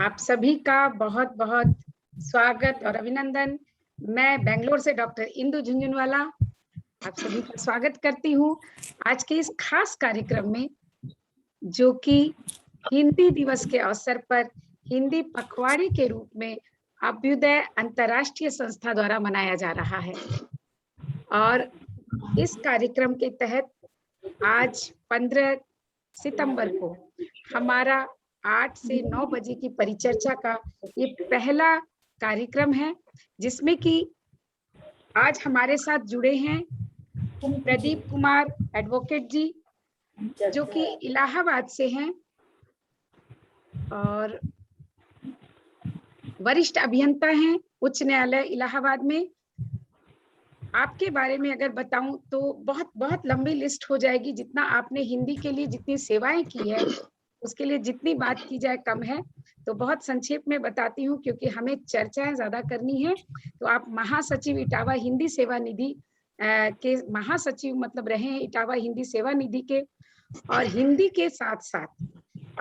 आप सभी का बहुत बहुत स्वागत और अभिनंदन। मैं बेंगलोर से डॉक्टर इंदु झुंझुनवाला आप सभी का स्वागत करती हूँ आज के इस खास कार्यक्रम में, जो कि हिंदी दिवस के अवसर पर हिंदी पखवाड़े के रूप में अभ्युदय अंतर्राष्ट्रीय संस्था द्वारा मनाया जा रहा है। और इस कार्यक्रम के तहत आज 15 सितंबर को हमारा 8 से 9 बजे की परिचर्चा का ये पहला कार्यक्रम है, जिसमें कि आज हमारे साथ जुड़े हैं प्रदीप कुमार एडवोकेट जी, जो कि इलाहाबाद से हैं और वरिष्ठ अभियंता हैं उच्च न्यायालय इलाहाबाद में। आपके बारे में अगर बताऊं तो बहुत बहुत लंबी लिस्ट हो जाएगी। जितना आपने हिंदी के लिए जितनी सेवाएं की है, उसके लिए जितनी बात की जाए कम है। तो बहुत संक्षेप में बताती हूँ, क्योंकि हमें चर्चाएं ज्यादा करनी है। तो आप महासचिव इटावा हिंदी सेवा निधि के महासचिव मतलब रहे हैं इटावा हिंदी सेवा निधि के, और हिंदी के साथ साथ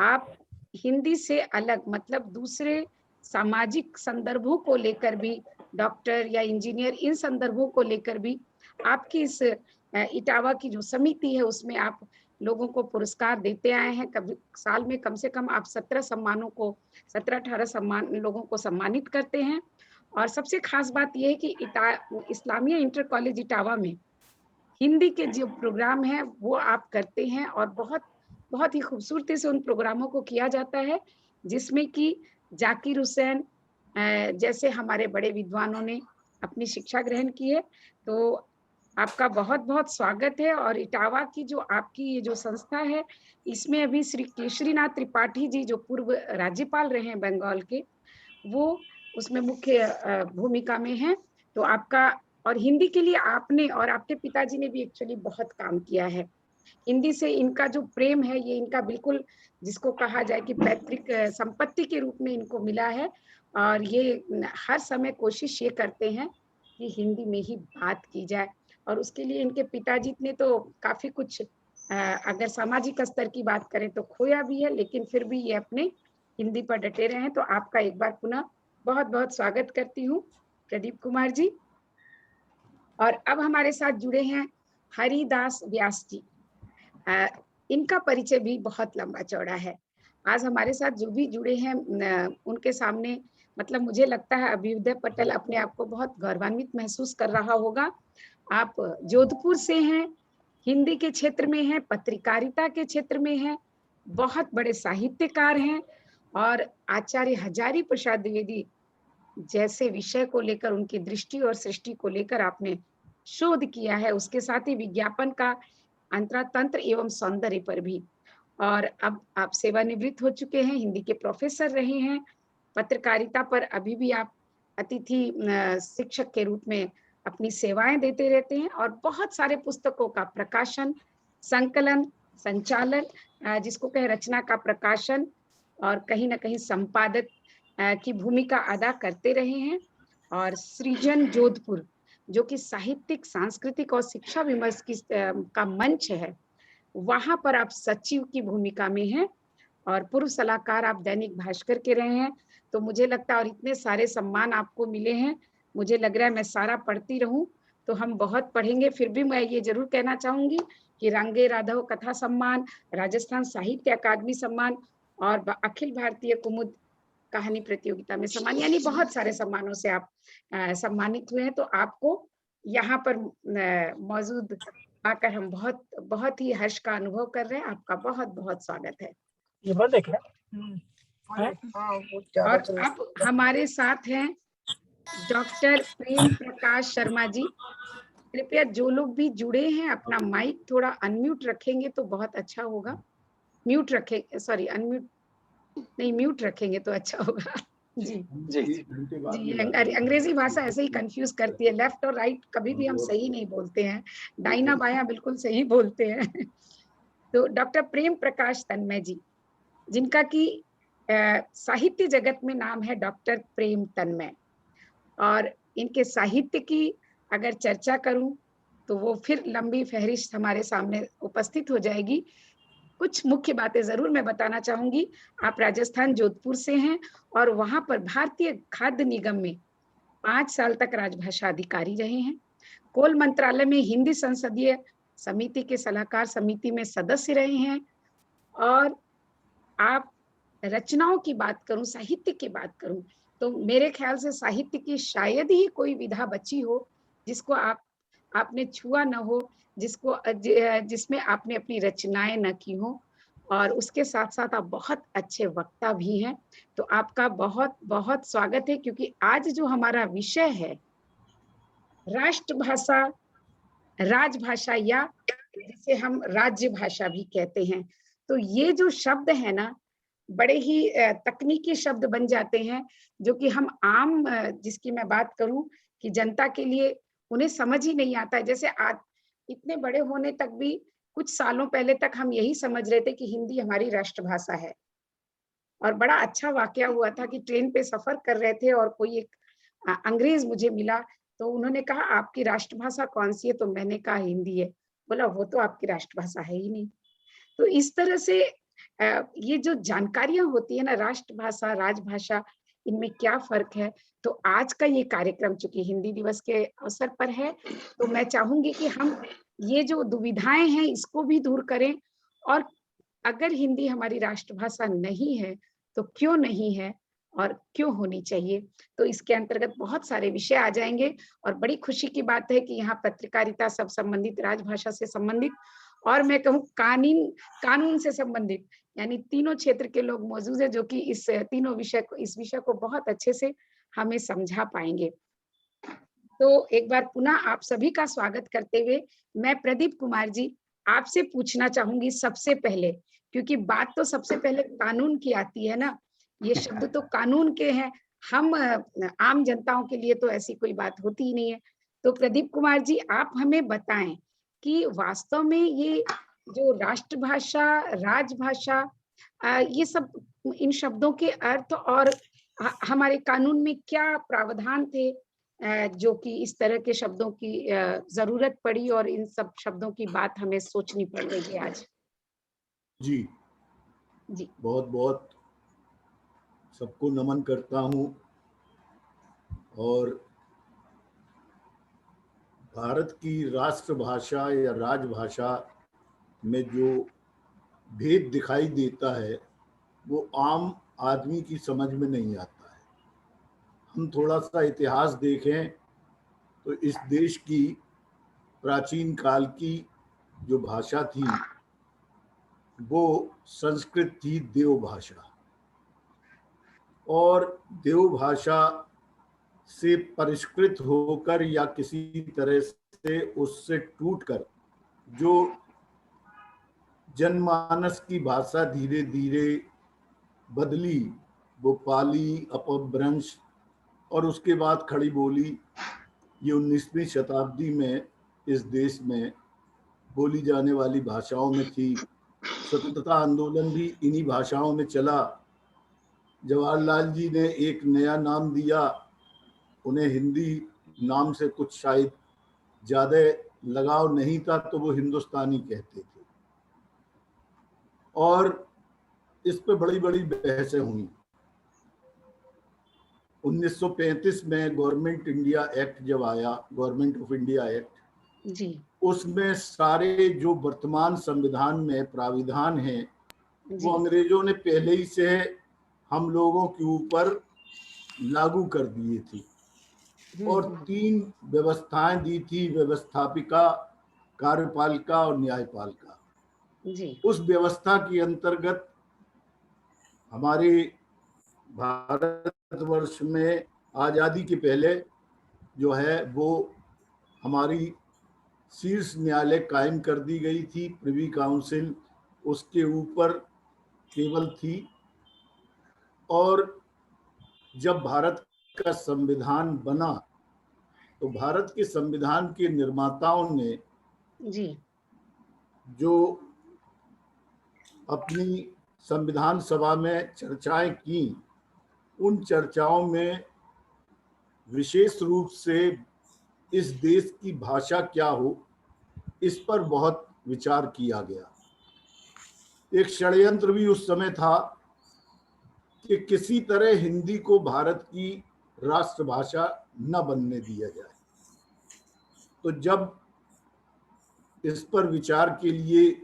आप हिंदी से अलग मतलब दूसरे सामाजिक संदर्भों को लेकर भी, डॉक्टर या इंजीनियर इन संदर्भों को लेकर भी आपकी इस इटावा की जो समिति है उसमें आप लोगों को पुरस्कार देते आए हैं। कभी साल में कम से कम आप 17-18 सम्मान लोगों को सम्मानित करते हैं। और सबसे खास बात यह है कि इस्लामिया इंटर कॉलेज इटावा में हिंदी के जो प्रोग्राम है वो आप करते हैं, और बहुत बहुत ही खूबसूरती से उन प्रोग्रामों को किया जाता है, जिसमें कि जाकिर हुसैन जैसे हमारे बड़े विद्वानों ने अपनी शिक्षा ग्रहण की है। तो आपका बहुत बहुत स्वागत है। और इटावा की जो आपकी ये जो संस्था है, इसमें अभी श्री केशरीनाथ त्रिपाठी जी जो पूर्व राज्यपाल रहे हैं बंगाल के, वो उसमें मुख्य भूमिका में हैं। तो आपका, और हिंदी के लिए आपने और आपके पिताजी ने भी एक्चुअली बहुत काम किया है। हिंदी से इनका जो प्रेम है ये इनका बिल्कुल, जिसको कहा जाए कि पैतृक संपत्ति के रूप में इनको मिला है। और ये हर समय कोशिश ये करते हैं कि हिंदी में ही बात की जाए। और उसके लिए इनके पिताजी ने तो काफी कुछ अगर सामाजिक स्तर की बात करें तो खोया भी है, लेकिन फिर भी ये अपने हिंदी पर डटे रहे हैं। तो आपका एक बार पुनः बहुत बहुत स्वागत करती हूँ प्रदीप कुमार जी। और अब हमारे साथ जुड़े हैं हरिदास व्यास जी। इनका परिचय भी बहुत लंबा चौड़ा है। आज हमारे साथ जो भी जुड़े हैं उनके सामने मतलब मुझे लगता है अभ्युदय पटेल अपने आप को बहुत गौरवान्वित महसूस कर रहा होगा। आप जोधपुर से हैं, हिंदी के क्षेत्र में हैं, पत्रकारिता के क्षेत्र में हैं, बहुत बड़े साहित्यकार हैं, और आचार्य हजारी प्रसाद द्विवेदी जैसे विषय को लेकर, उनकी दृष्टि और सृष्टि को लेकर आपने शोध किया है। उसके साथ ही विज्ञापन का अंतरातंत्र एवं सौंदर्य पर भी। और अब आप सेवानिवृत्त हो चुके हैं, हिंदी के प्रोफेसर रहे हैं, पत्रकारिता पर अभी भी आप अतिथि शिक्षक के रूप में अपनी सेवाएं देते रहते हैं, और बहुत सारे पुस्तकों का प्रकाशन, संकलन, संचालन, जिसको कहे रचना का प्रकाशन, और कहीं ना कहीं संपादक की भूमिका अदा करते रहे हैं। और सृजन जोधपुर जो कि साहित्यिक, सांस्कृतिक और शिक्षा विमर्श की का मंच है, वहां पर आप सचिव की भूमिका में हैं, और पूर्व सलाहकार आप दैनिक भास्कर के रहे हैं। तो मुझे लगता है, और इतने सारे सम्मान आपको मिले हैं, मुझे लग रहा है मैं सारा पढ़ती रहूं तो हम बहुत पढ़ेंगे। फिर भी मैं ये जरूर कहना चाहूंगी कि रंगे राघव कथा सम्मान, राजस्थान साहित्य अकादमी सम्मान, और अखिल भारतीय कुमुद कहानी प्रतियोगिता में सम्मान, यानी बहुत सारे सम्मानों से आप सम्मानित हुए हैं। तो आपको यहाँ पर मौजूद आकर हम बहुत बहुत ही हर्ष का अनुभव कर रहे हैं। आपका बहुत बहुत स्वागत है। ये बात देख और अब हमारे साथ हैं डॉक्टर प्रेम प्रकाश शर्मा जी। कृपया जो लोग भी जुड़े हैं अपना माइक थोड़ा अनम्यूट रखेंगे तो बहुत अच्छा होगा। म्यूट रखें, सॉरी अनम्यूट नहीं, म्यूट रखेंगे तो अच्छा होगा। जी जी जी, अंग्रेजी भाषा ऐसे ही कंफ्यूज करती है, लेफ्ट और राइट कभी भी हम सही नहीं बोलते हैं, दाहिना बायां बिल्कुल सही बोलते हैं। तो डॉक्टर प्रेम प्रकाश तन्मय जी, जिनका कि साहित्य जगत में नाम है डॉक्टर प्रेम तन्मय, और इनके साहित्य की अगर चर्चा करूं तो वो फिर लंबी फहरिस्त हमारे सामने उपस्थित हो जाएगी। कुछ मुख्य बातें ज़रूर मैं बताना चाहूँगी। आप राजस्थान जोधपुर से हैं और वहाँ पर भारतीय खाद्य निगम में 5 साल तक राजभाषा अधिकारी रहे हैं। कोल मंत्रालय में हिंदी संसदीय समिति के सलाहकार समिति में सदस्य रहे हैं और आप रचनाओं की बात करूँ, साहित्य की बात करूँ, तो मेरे ख़्याल से साहित्य की शायद ही कोई विधा बची हो, जिसको आपने छुआ ना हो, जिसमें आपने अपनी रचनाएँ ना की हों और उसके साथ-साथ आप बहुत अच्छे वक्ता भी हैं। तो आपका बहुत-बहुत स्वागत है क्योंकि आज जो हमारा विषय है, राष्ट्रभाषा, राजभाषा या जिसे हम राज्य भाषा भी कहते हैं। तो ये जो शब्द है ना, बड़े ही तकनीकी शब्द बन जाते हैं, जो कि हम आम जिसकी मैं बात करूँ कि जनता के लिए उन्हें समझ ही नहीं आता है। जैसे आज इतने बड़े होने तक भी कुछ सालों पहले तक हम यही समझ रहे थे कि हिंदी हमारी राष्ट्रभाषा है। और बड़ा अच्छा वाकया हुआ था कि ट्रेन पे सफ़र कर रहे थे और कोई एक अंग्रेज़ मुझे मिला, तो उन्होंने कहा, "आपकी राष्ट्रभाषा कौन-सी है?" तो मैंने कहा, "हिंदी है।" बोला, "वो तो आपकी राष्ट्रभाषा है ही नहीं।" तो इस तरह से ये जो जानकारियाँ होती है ना राष्ट्रभाषा, राजभाषा, इनमें क्या फ़र्क है? तो आज का ये कार्यक्रम चूँकि हिंदी दिवस के अवसर पर है, तो मैं चाहूँगी कि हम ये जो दुविधाएँ हैं इसको भी दूर करें और अगर हिंदी हमारी राष्ट्रभाषा नहीं है, तो क्यों नहीं है और क्यों होनी चाहिए? तो इसके अंतर्गत बहुत सारे विषय आ जाएँगे और बड़ी खुशी की बात है कि यहाँ पत्रकारिता सब संबंधित, राजभाषा से संबंधित और मैं कहूँ कानून से संबंधित यानी तीनों क्षेत्र के लोग मौजूद हैं जो कि इस विषय को बहुत अच्छे से हमें समझा पाएँगे। तो एक बार पुनः आप सभी का स्वागत करते हुए मैं प्रदीप कुमार जी आपसे पूछना चाहूँगी सबसे पहले क्योंकि बात तो सबसे पहले कानून की आती है ना, ये शब्द तो कानून के हैं, हम आम जनताओं के लिए तो ऐसी कोई बात होती ही नहीं है। तो प्रदीप कुमार जी आप हमें बताएँ कि वास्तव में ये जो राष्ट्रभाषा, राजभाषा ये सब इन शब्दों के अर्थ और हमारे कानून में क्या प्रावधान थे जो कि इस तरह के शब्दों की ज़रूरत पड़ी और इन सब शब्दों की बात हमें सोचनी पड़ रही है आज? जी, जी। बहुत-बहुत सबको नमन करता हूँ और भारत की राष्ट्रभाषा या राजभाषा में जो भेद दिखाई देता है, वो आम आदमी की समझ में नहीं आता है। हम थोड़ा-सा इतिहास देखें तो इस देश की प्राचीन काल की जो भाषा थी, वो संस्कृत थी देवभाषा और देवभाषा से परिष्कृत होकर या किसी तरह से उससे टूटकर जो जनमानस की भाषा धीरे धीरे बदली, वो पाली, अपभ्रंश और उसके बाद खड़ी बोली, ये 19वीं शताब्दी में इस देश में बोली जाने वाली भाषाओं में थी। स्वतंत्रता आंदोलन भी इन्हीं भाषाओं में चला। जवाहरलाल जी ने एक नया नाम दिया, उन्हें हिंदी नाम से कुछ शायद ज़्यादा लगाव नहीं था तो वो हिंदुस्तानी कहते थे और इस पे बड़ी बड़ी बहसें हुई। 1935 में गवर्नमेंट इंडिया एक्ट जब आया, गवर्नमेंट ऑफ इंडिया एक्ट, जी। उसमें सारे जो वर्तमान संविधान में प्राविधान हैं वो जी। अंग्रेजों ने पहले ही से हम लोगों के ऊपर लागू कर दिए थे और हुँ। 3 व्यवस्थाएं दी थी, व्यवस्थापिका, कार्यपालिका और न्यायपालिका। जी। उस व्यवस्था के अंतर्गत हमारे भारतवर्ष में आज़ादी के पहले जो है वो हमारी शीर्ष न्यायालय कायम कर दी गई थी, प्रिवी काउंसिल उसके ऊपर केवल थी और जब भारत का संविधान बना तो भारत के संविधान के निर्माताओं ने जी। जो अपनी संविधान सभा में चर्चाएं की, उन चर्चाओं में विशेष रूप से इस देश की भाषा क्या हो, इस पर बहुत विचार किया गया एक षड्यंत्र भी उस समय था कि किसी तरह हिंदी को भारत की राष्ट्रभाषा न बनने दिया जाए। तो जब इस पर विचार के लिए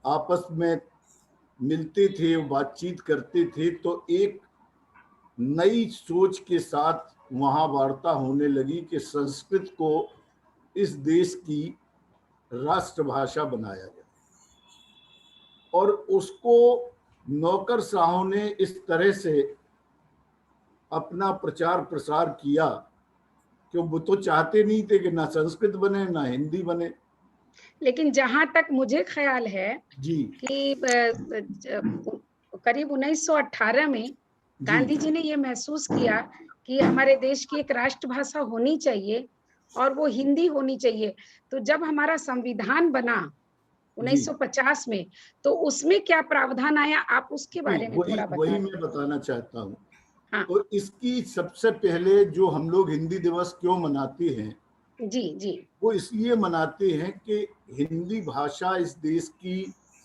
आपस में मिलते थे, बातचीत करते थे, तो एक नई सोच के साथ वहां वार्ता होने लगी कि संस्कृत को इस देश की राष्ट्रभाषा बनाया जाए। और उसको नौकरशाहों ने इस तरह से अपना प्रचार प्रसार किया कि वो तो चाहते नहीं थे कि ना संस्कृत बने ना हिंदी बने। लेकिन जहां तक मुझे ख्याल है जी कि करीब 1918 में जी गांधी जी ने ये महसूस किया कि हमारे देश की एक राष्ट्रभाषा होनी चाहिए और वो हिंदी होनी चाहिए। तो जब हमारा संविधान बना जी 1950 में, तो उसमें क्या प्रावधान आया, आप उसके बारे में वही थोड़ा वही बता दें। मैं बताना चाहता हूँ। हाँ तो इसकी सबसे पहले जो हम लोग हिंदी दिवस क्यों मनाते हैं, जी जी वो इसलिए मनाते हैं कि हिंदी भाषा इस देश की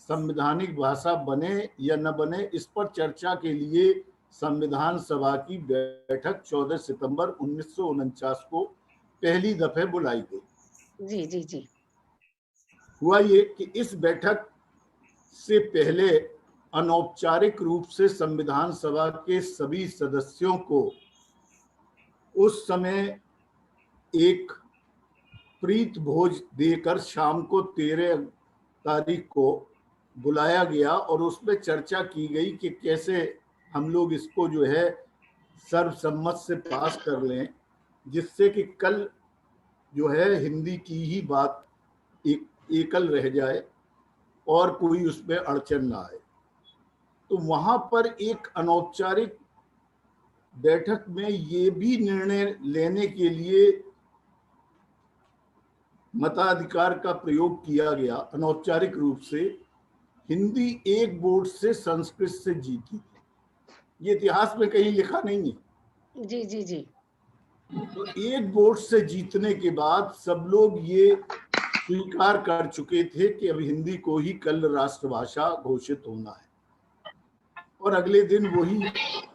संवैधानिक भाषा बने या न बने, इस पर चर्चा के लिए संविधान सभा की बैठक 14 सितंबर 1949 को पहली दफे बुलाई गई। जी जी जी हुआ ये कि इस बैठक से पहले अनौपचारिक रूप से संविधान सभा के सभी सदस्यों को उस समय एक प्रीत भोज देकर शाम को 13 तारीख को बुलाया गया और उसमें चर्चा की गई कि कैसे हम लोग इसको जो है सर्वसम्मत से पास कर लें, जिससे कि कल जो है हिंदी की ही बात एकल रह जाए और कोई उसमें अड़चन ना आए। तो वहां पर एक अनौपचारिक बैठक में ये भी निर्णय लेने के लिए मताधिकार का प्रयोग किया गया अनौपचारिक रूप से, हिंदी एक वोट से संस्कृत से जीती। ये इतिहास में कहीं लिखा नहीं है। जी जी जी तो एक वोट से जीतने के बाद सब लोग ये स्वीकार कर चुके थे कि अब हिंदी को ही कल राष्ट्रभाषा घोषित होना है, और अगले दिन वही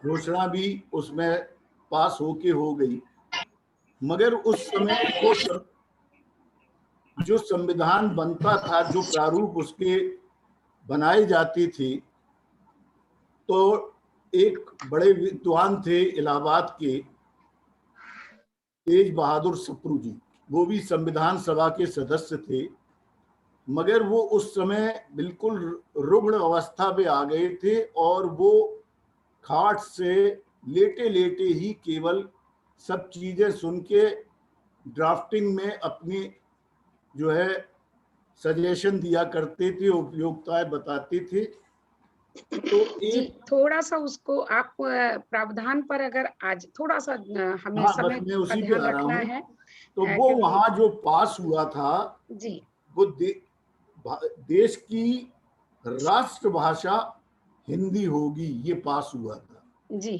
घोषणा भी उसमें पास होके हो गई। मगर उस समय वो जो संविधान बनता था, जो प्रारूप उसके बनाए जाते थे, तो एक बड़े विद्वान थे इलाहाबाद के तेज बहादुर सप्रू जी, वो भी संविधान सभा के सदस्य थे, मगर वो उस समय बिल्कुल रुग्ण अवस्था में आ गए थे और वो खाट से लेटे लेटे ही केवल सब चीजें सुन के ड्राफ्टिंग में अपनी जो है सजेशन दिया करते थे, उपयोगिताएं बताते थे। तो जी, एक, थोड़ा सा उसको आप प्रावधान पर अगर आज थोड़ा सा हमें हाँ बस समय मैं का उसी पे ध्यान आ रहा रखना हूँ। है तो वो क्योंकि वहां जो पास हुआ था, जी वो देश की राष्ट्रभाषा हिंदी होगी, ये पास हुआ था। जी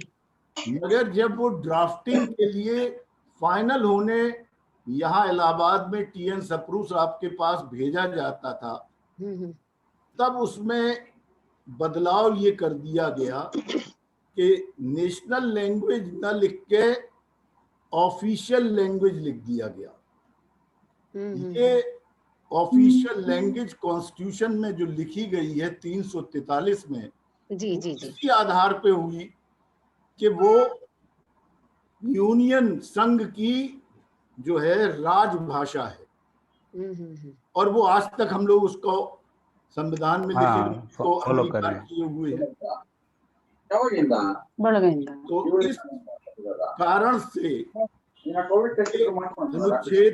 मगर जब वो ड्राफ्टिंग के लिए फाइनल होने यहाँ इलाहाबाद में टीएन सप्रू साहब के पास भेजा जाता था, हम्म तब उसमें बदलाव ये कर दिया गया कि नेशनल लैंग्वेज न लिख के ऑफिशियल लैंग्वेज लिख दिया गया। ये हम्म ऑफिशियल लैंग्वेज कॉन्स्टिट्यूशन में जो लिखी गई है 343 में, जी वो जी जी इसी आधार पे हुई कि वो यूनियन संघ की जो है राजभाषा है, हम्म। और वो आज तक हम लोग उसको संविधान में लिखे हाँ, उसको फॉलो कर अंगीकार रहे हैं। किए हुए हैं। बढ़ तो इस कारण से अनुच्छेद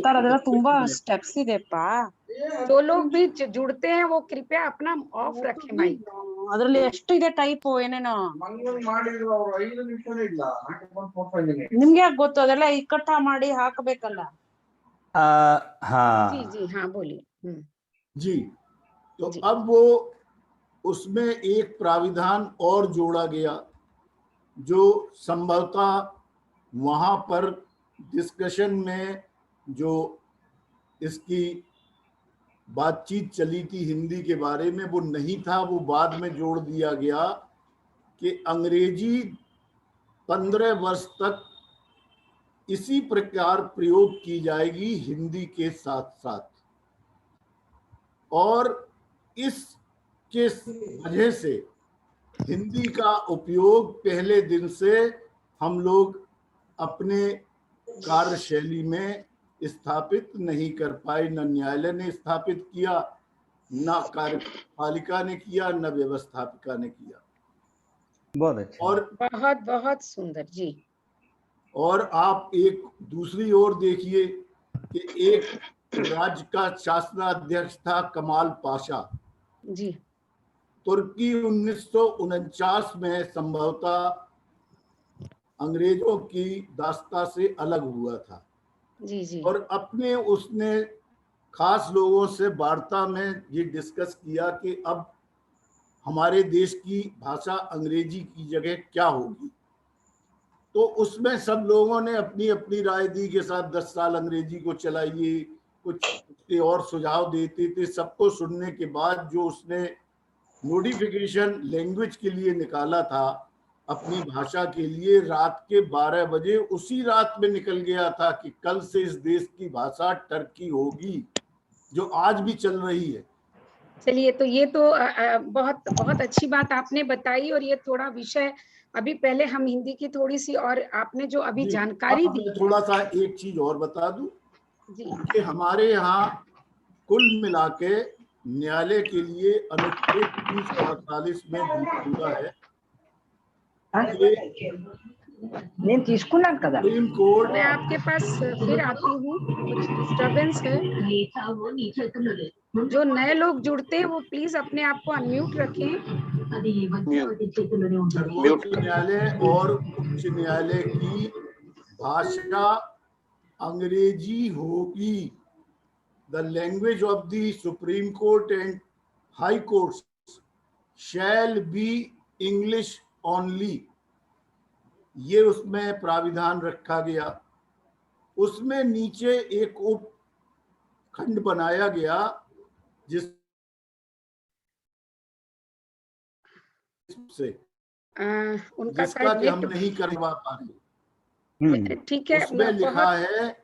ಅದೆಲ್ಲ ತುಂಬಾ 333 में ಸ್ಟೆಪ್ಸ್ ಇದೆಪ್ಪ जो लोग भी जुड़ते हैं वो कृपया अपना ऑफ रखें माइक ಅದರಲ್ಲಿ ಎಷ್ಟು ಇದೆ ಟೈಪ್ ಏನೇನೋ ನಿಮ್ಗೆ ಯಾಕೆ ಗೊತ್ತು ಅದೆಲ್ಲ ಇಕ್ಕಟ್ಟ ಮಾಡಿ ಹಾಕಬೇಕಲ್ಲ हाँ जी जी हाँ बोलिए जी। तो जी अब वो उसमें एक प्राविधान और जोड़ा गया जो संभवतः वहां पर डिस्कशन में जो इसकी बातचीत चली थी हिंदी के बारे में वो नहीं था, वो बाद में जोड़ दिया गया कि अंग्रेजी 15 वर्ष तक इसी प्रकार प्रयोग की जाएगी हिंदी के साथ साथ, और इसके वजह से हिंदी का उपयोग पहले दिन से हम लोग अपने कार्यशैली में स्थापित नहीं कर पाए। न न्यायालय ने स्थापित किया, न कार्यपालिका ने किया, न व्यवस्थापिका ने किया। बहुत अच्छा। और बहुत बहुत सुंदर जी। और आप एक दूसरी ओर देखिए कि एक राज्य का शासनाध्यक्ष था कमाल पाशा जी। तुर्की 1949 में संभवतः अंग्रेजों की दास्ता से अलग हुआ था। जी जी। और अपने उसने खास लोगों से वार्ता में ये डिस्कस किया कि अब हमारे देश की भाषा अंग्रेजी की जगह क्या होगी। तो उसमें सब लोगों ने अपनी अपनी राय दी के साथ 10 साल अंग्रेजी को चलाइए, कुछ और सुझाव देते थे। सबको सुनने के बाद जो उसने नोटिफिकेशन लैंग्वेज के लिए निकाला था अपनी भाषा के लिए, रात के 12 बजे उसी रात में निकल गया था कि कल से इस देश की भाषा टर्की होगी, जो आज भी चल रही है। चलिए, तो ये तो बहुत बहुत अच्छी बात आपने बताई। और ये थोड़ा विषय अभी पहले हम हिंदी की थोड़ी सी, और आपने जो अभी जानकारी दी, मैं थोड़ा सा एक चीज और बता दूं जी, कि हमारे यहाँ कुल मिला के न्यायालय के लिए अनुच्छेद 348 में दिया है నేను తీసుకున్నాను కదా। सुप्रीम कोर्ट मैं आपके पास फिर आती हूँ, कुछ डिस्टरबेंस है। जो नए लोग जुड़ते हैं वो प्लीज अपने आप को अनम्यूट रखें। सर्वोच्च न्यायालय और उच्च न्यायालय की भाषा अंग्रेजी होगी। The language of the supreme court and high courts shall be English only. ये उसमें प्राविधान रखा गया। उसमें नीचे एक उप खंड बनाया गया जिसका कि हम नहीं करवा पा रहे। ठीक है, उसमें लिखा है,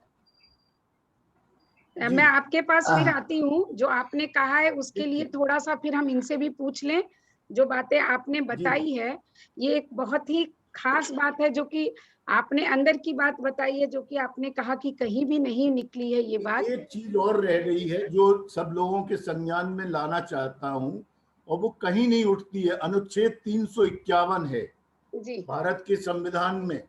मैं आपके पास फिर आती हूँ। जो आपने कहा है उसके लिए थोड़ा सा फिर हम इनसे भी पूछ लें। जो बातें आपने बताई है ये एक बहुत ही खास बात है, जो कि आपने अंदर की बात बताई है, जो कि आपने कहा कि कहीं भी नहीं निकली है ये बात। एक चीज और रह गई है जो सब लोगों के संज्ञान में लाना चाहता हूं, और वो कहीं नहीं उठती है। अनुच्छेद 351 है जी। भारत के संविधान में,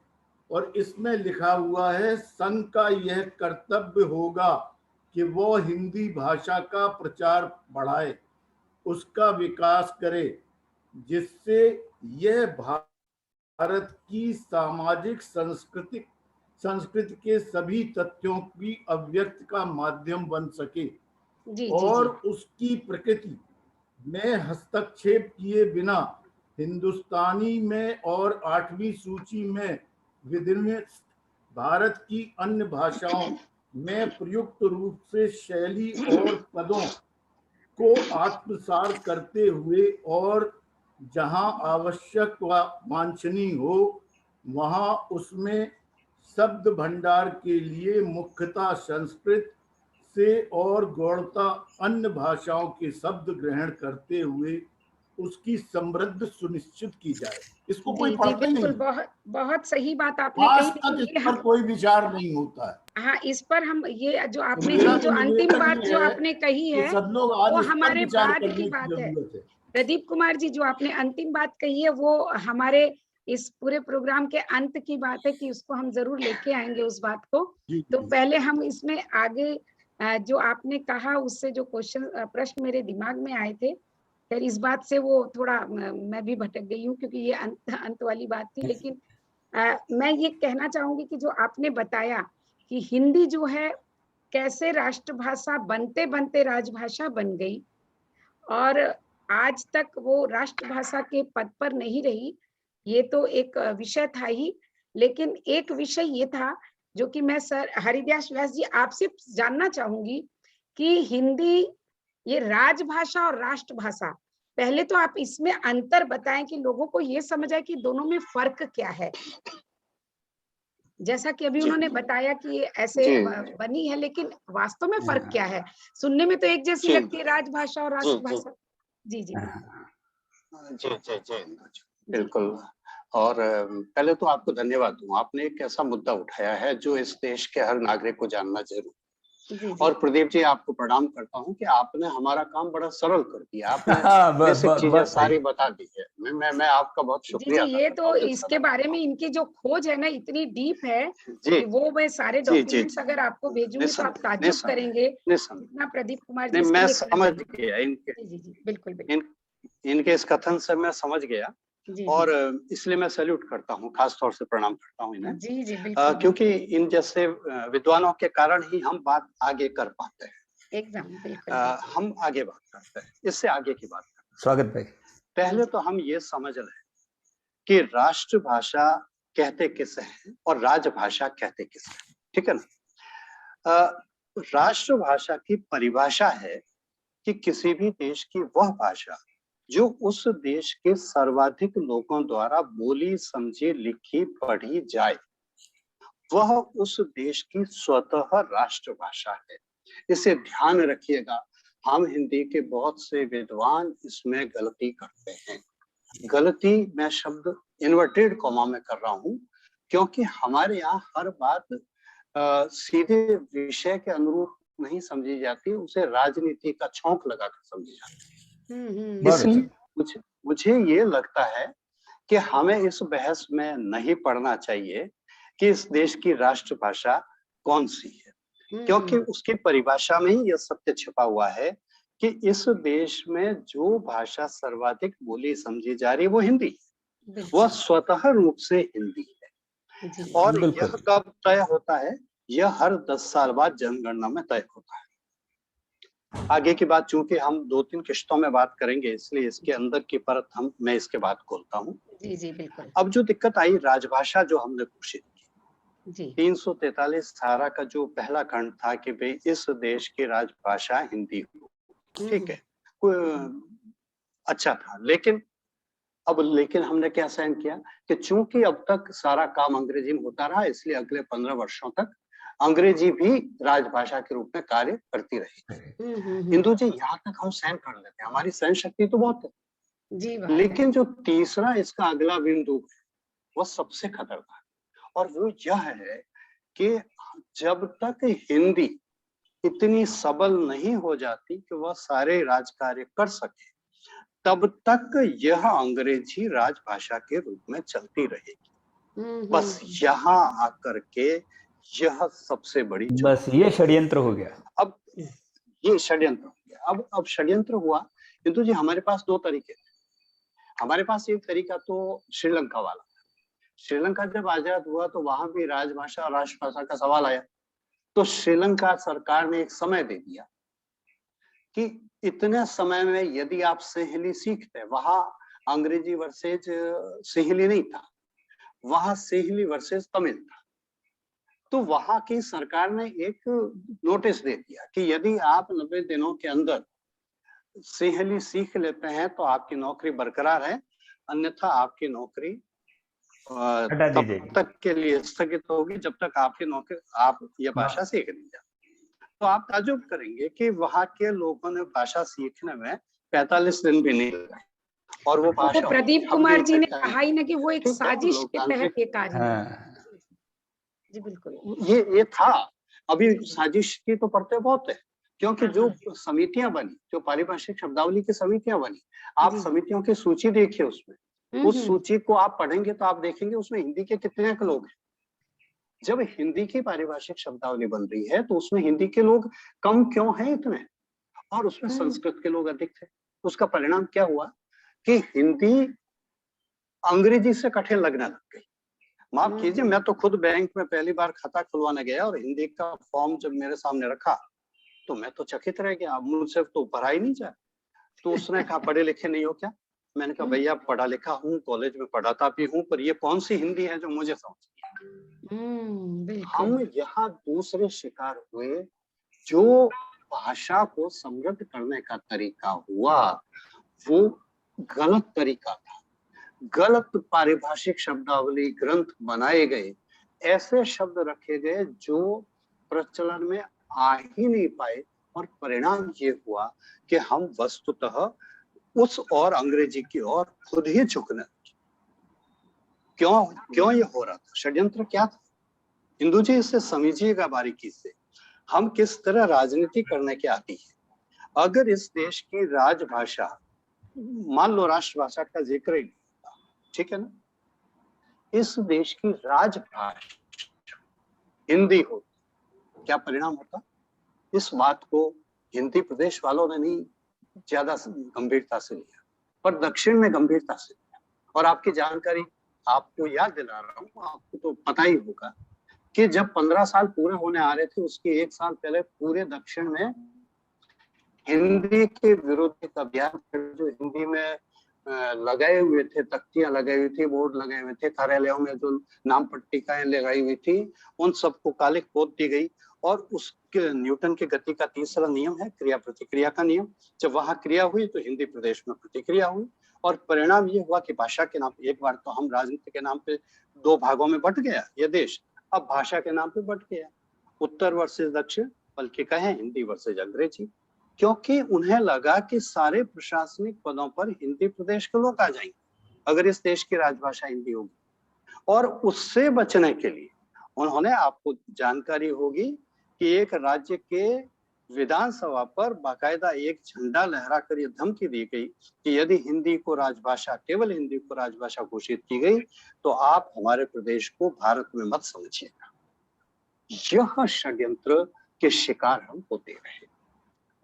और इसमें लिखा हुआ है, संघ का यह कर्तव्य होगा कि वो हिंदी भाषा का प्रचार बढ़ाए, उसका विकास करे, जिससे यह भारत की सामाजिक संस्कृति के सभी तथ्यों की अभिव्यक्ति का माध्यम बन सके, जी, और जी। उसकी प्रकृति में हस्तक्षेप किए बिना हिंदुस्तानी में और 8वीं सूची में विभिन्न भारत की अन्य भाषाओं में प्रयुक्त रूप से शैली और पदों को आत्मसात करते हुए, और जहां आवश्यक व वांछनीय हो वहां उसमें शब्द भंडार के लिए मुख्यतः संस्कृत से और गौड़ता अन्य भाषाओं के शब्द ग्रहण करते हुए उसकी समृद्धि सुनिश्चित की जाए। इसको कोई पढ़ता ही नहीं। बहुत बहुत सही बात आपने आज तक कही। इस पर कोई विचार नहीं होता है। हाँ, इस पर हम ये जो आपने मेरा जो अंतिम निवेदन बात जो आपने कही है सब लोग आज वो इस पर हमारे विचार बाद करने की की बात है। जरूरत है। प्रदीप कुमार जी, जो आपने अंतिम बात कही है वो हमारे इस पूरे प्रोग्राम के अंत की बात है कि उसको हम जरूर लेके आएंगे उस बात को। तो पहले हम इसमें आगे जो आपने कहा उससे जो प्रश्न मेरे दिमाग में आए थे, फिर इस बात से वो थोड़ा मैं भी भटक गई हूँ, क्योंकि ये अंत वाली बात थी। लेकिन मैं ये कहना चाहूंगी कि जो आपने बताया कि हिंदी जो है कैसे राष्ट्रभाषा बनते बनते राजभाषा बन गई, और आज तक वो राष्ट्रभाषा के पद पर नहीं रही, ये तो एक विषय था ही। लेकिन एक विषय ये था जो कि मैं सर हरिदास व्यास जी आपसे जानना चाहूंगी कि हिंदी ये राजभाषा और राष्ट्रभाषा, पहले तो आप इसमें अंतर बताएं कि लोगों को ये समझ आए कि दोनों में फर्क क्या है। जैसा कि अभी जी उन्होंने बताया कि ये ऐसे जी बनी है, लेकिन वास्तव में फर्क हाँ, क्या है? सुनने में तो एक जैसी जी लगती है राजभाषा और जी जी राष्ट्रभाषा। जी जी हाँ, जी जी जी जी बिल्कुल। और पहले तो आपको धन्यवाद दूं, आपने एक ऐसा मुद्दा उठाया है जो इस देश के हर नागरिक को जानना जरूर। जी और जी प्रदीप जी, आपको प्रणाम करता हूं कि आपने हमारा काम बड़ा सरल कर दिया, आपने बेसिक बहुत चीजें बहुत सही। सारी बता दी है। मैं आपका बहुत जी शुक्रिया अदा ये करता तो हूँ, दिल से इसके अदा बारे करता में हूँ। इनकी जो खोज है ना इतनी डीप है जी कि वो मैं सारे जी जी डॉक्यूमेंट्स जी अगर आपको भेजूंगी तो आप निस्संदेह ताज्जुब निस्संदेह करेंगे निस्संदेह। जितना प्रदीप कुमार जी नहीं, इसके मैं लिए कर समझ रहे हैं। गया इनके जी जी जी बिल्कुल बिल्कुल। इनके इस कथन से मैं समझ गया। जी जी और इसलिए मैं सैल्यूट करता हूँ, खास तौर से प्रणाम करता हूँ इन्हें। जी जी बिल्कुल क्योंकि इन जैसे विद्वानों के कारण ही हम बात आगे कर पाते हैं। एकदम बिल्कुल बिल्कुल। हम आगे बात करते हैं, इससे आगे की बात करते हैं। स्वागत भाई। पहले तो हम ये समझ लें कि राष्ट्रभाषा कहते किसे हैं और राजभाषा कहते किसे हैं, ठीक है ना। राष्ट्रभाषा की परिभाषा है कि किसी भी देश की वह भाषा जो उस देश के सर्वाधिक लोगों द्वारा बोली, समझी, लिखी, पढ़ी जाए, वह उस देश की स्वतः राष्ट्रभाषा है। इसे ध्यान रखिएगा, हम हिंदी के बहुत से विद्वान इसमें गलती करते हैं। गलती, मैं शब्द इन्वर्टेड कॉमा में कर रहा हूं, क्योंकि हमारे यहाँ हर बात सीधे विषय के अनुरूप नहीं समझी जाती, उसे राजनीति का छौंक लगाकर समझी जाती है। बहुत अच्छा। इसलिए मुझे ये लगता है कि हमें इस बहस में नहीं पड़ना चाहिए कि इस देश की राष्ट्रभाषा कौन सी है, क्योंकि उसकी परिभाषा में ही यह सत्य छिपा हुआ है कि इस देश में जो भाषा सर्वाधिक बोली समझी जा रही है वो हिंदी है, वह स्वतः रूप से हिंदी है। जी और बिल्कुल। यह कब तय होता है? यह हर 10 साल बाद जनगणना में तय होता है। आगे की बात चूंकि हम 2-3 किश्तों में बात करेंगे, इसलिए इसके अंदर की परत मैं इसके बाद खोलता हूँ। जी जी बिल्कुल। अब जो दिक्कत आई राजभाषा जो हमने घोषित की, जी 343 धारा का जो पहला खंड था कि भाई इस देश की राजभाषा हिंदी हो, ठीक है, अच्छा था। लेकिन हमने क्या साइन किया कि चूंकि अब तक सारा काम अंग्रेजी में होता रहा, इसलिए अगले 15 वर्षों तक अंग्रेजी भी राजभाषा के रूप में कार्य करती रहेगी। इंदु जी, यहाँ तक हम सहन कर लेते हैं, हमारी सहन शक्ति तो बहुत है। जी लेकिन जो तीसरा इसका अगला बिंदु है वह सबसे खतरनाक, और वो यह है कि जब तक हिंदी इतनी सबल नहीं हो जाती कि वह सारे राजकार्य कर सके, तब तक यह अंग्रेजी राजभाषा के रूप में चलती रहेगी। बस यहाँ आकर के यह सबसे बड़ी बस ये षड्यंत्र हो गया। अब ये षड्यंत्र हो गया। अब षड्यंत्र हुआ किंतु जी हमारे पास दो तरीके थे। हमारे पास एक तरीका तो श्रीलंका वाला। श्रीलंका जब आजाद हुआ तो वहां भी राजभाषा और राष्ट्रभाषा का सवाल आया, तो श्रीलंका सरकार ने एक समय दे दिया कि इतने समय में यदि आप सहेली सीखते, वहां अंग्रेजी वर्सेज सहेली नहीं था, वहां सहेली वर्सेज तमिल था, तो वहां की सरकार ने एक नोटिस दे दिया कि यदि आप 90 दिनों के अंदर सहेली सीख लेते हैं तो आपकी नौकरी बरकरार है, अन्यथा आपकी नौकरी तब तक के लिए स्थगित होगी जब तक आप ये भाषा सीख नहीं जाते। तो आप ताजुब करेंगे कि वहां के लोगों ने भाषा सीखने में 45 दिन भी नहीं लगाए, और वो भाषा तो प्रदीप कुमार जी ने कहा ही ना कि वो एक साजिश के तहत ये कार्य है। जी बिल्कुल, ये था। अभी साजिश की तो परतें बहुत है, क्योंकि जो समितियां बनी, जो पारिभाषिक शब्दावली की समितियां बनी, आप समितियों की सूची देखिए, उसमें उस सूची को आप पढ़ेंगे तो आप देखेंगे उसमें हिंदी के कितने लोग हैं। जब हिंदी की पारिभाषिक शब्दावली बन रही है तो उसमें हिंदी के लोग कम क्यों हैं इतने, और उसमें संस्कृत के लोग अधिक थे। उसका परिणाम क्या हुआ कि हिंदी अंग्रेजी से कठिन लगने लग गई। माफ कीजिए, मैं तो खुद बैंक में पहली बार खाता खुलवाने गया और हिंदी का फॉर्म जब मेरे सामने रखा तो मैं तो चकित रह गया, मुझसे तो पढ़ा ही नहीं जाए। तो उसने कहा पढ़े लिखे नहीं हो क्या? मैंने कहा भैया पढ़ा लिखा हूँ, कॉलेज में पढ़ाता भी हूँ, पर ये कौन सी हिंदी है जो मुझे समझ। हम यहाँ दूसरे शिकार हुए जो भाषा को समृद्ध करने का तरीका हुआ वो गलत तरीका था। गलत पारिभाषिक शब्दावली ग्रंथ बनाए गए, ऐसे शब्द रखे गए जो प्रचलन में आ ही नहीं पाए, और परिणाम ये हुआ कि हम वस्तुतः उस और अंग्रेजी की ओर खुद ही झुकने लगे। क्यों ये हो रहा था? षड्यंत्र क्या था? हिंदू जी इसे समझिएगा बारीकी से। हम किस तरह राजनीति करने के आदी हैं। अगर इस देश की राजभाषा, मान लो राष्ट्रभाषा का जिक्र ही नहीं होता, ठीक है ना, इस देश की राजभाषा हिंदी हो, क्या परिणाम होता? इस बात को हिंदी प्रदेश वालों ने नहीं ज्यादा गंभीरता से लिया, पर दक्षिण में गंभीरता से लिया। और आपकी जानकारी आपको याद दिला रहा हूँ, आपको तो पता ही होगा कि जब 15 साल पूरे होने आ रहे थे, उसके 1 साल पहले पूरे दक्षिण में हिंदी के विरोध एक अभियान, जो हिंदी में लगाए हुए थे, तख्तियां लगाई हुई थी, बोर्ड लगाए हुए थे, कार्यालयों में जो नाम पट्टिकाएं लगाई हुई थी, उन सबको कालिक पोत दी गई। और उसके न्यूटन के गति का तीसरा नियम है क्रिया प्रतिक्रिया का नियम। जब वहां क्रिया हुई तो हिंदी प्रदेश में प्रतिक्रिया हुई, और परिणाम ये हुआ कि भाषा के नाम पे, एक बार तो हम राजनीति के नाम पे 2 भागों में बंट गया ये देश, अब भाषा के नाम पे बंट गया, उत्तर वर्सेस दक्षिण, बल्कि कहें हिंदी वर्सेस अंग्रेजी। क्योंकि उन्हें लगा कि सारे प्रशासनिक पदों पर हिंदी प्रदेश के लोग आ जाएंगे अगर इस देश की राजभाषा हिंदी होगी। और उससे बचने के लिए उन्होंने, आपको जानकारी होगी कि एक राज्य के विधानसभा पर बाकायदा एक झंडा लहराकर यह धमकी दी गई कि यदि हिंदी को राजभाषा, केवल हिंदी को राजभाषा घोषित की गई तो आप हमारे प्रदेश को भारत में मत समझिएगा। यह षड्यंत्र के शिकार हम होते रहे।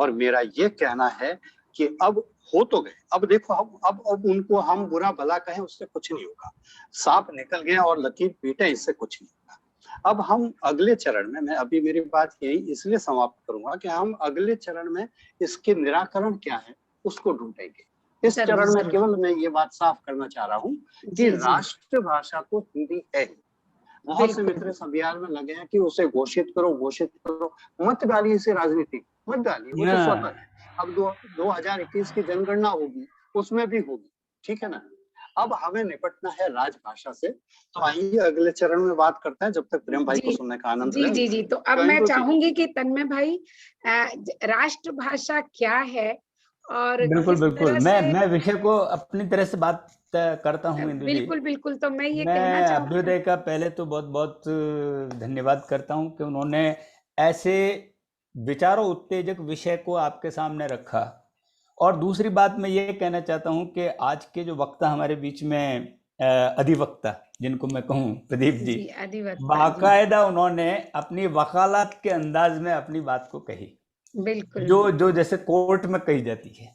और मेरा ये कहना है कि अब हो तो गए, अब देखो अब उनको हम बुरा भला कहें उससे कुछ नहीं होगा, सांप निकल गया और लकीर पीटे, इससे कुछ नहीं होगा। अब हम अगले चरण में, मैं अभी मेरी बात यही इसलिए समाप्त करूंगा कि हम अगले चरण में इसके निराकरण क्या है उसको ढूंढेंगे। इस चरण में केवल मैं ये बात साफ करना चाह रहा हूँ कि राष्ट्रभाषा तो हिंदी है। बहुत से मित्र इस अभियान में लगे हैं कि उसे घोषित करो, मत डालिए इसे राजनीति, मत डालिए, वो तो स्वतः है। अब 2021 की जनगणना होगी, उसमें भी होगी, ठीक है ना। अब हमें निपटना है राजभाषा से। तो आइए अगले चरण में बात करते हैं, जब तक प्रेम भाई को सुनने का आनंद जी जी जी। तो अब मैं चाहूंगी कि तन्मय भाई, राष्ट्रभाषा क्या है और बिल्कुल मैं विषय को अपनी तरह से बात करता हूँ इंदु जी। बिल्कुल। तो मैं ये कहना चाहूंगी, अभ्युदय का पहले तो बहुत बहुत धन्यवाद करता हूँ कि उन्होंने ऐसे विचारों उत्तेजक विषय को आपके सामने रखा। और दूसरी बात मैं ये कहना चाहता हूँ कि आज के जो वक्ता हमारे बीच में अधिवक्ता जिनको मैं कहूँ, प्रदीप जी, बाकायदा उन्होंने अपनी वकालत के अंदाज में अपनी बात को कही, बिल्कुल जो जैसे कोर्ट में कही जाती है।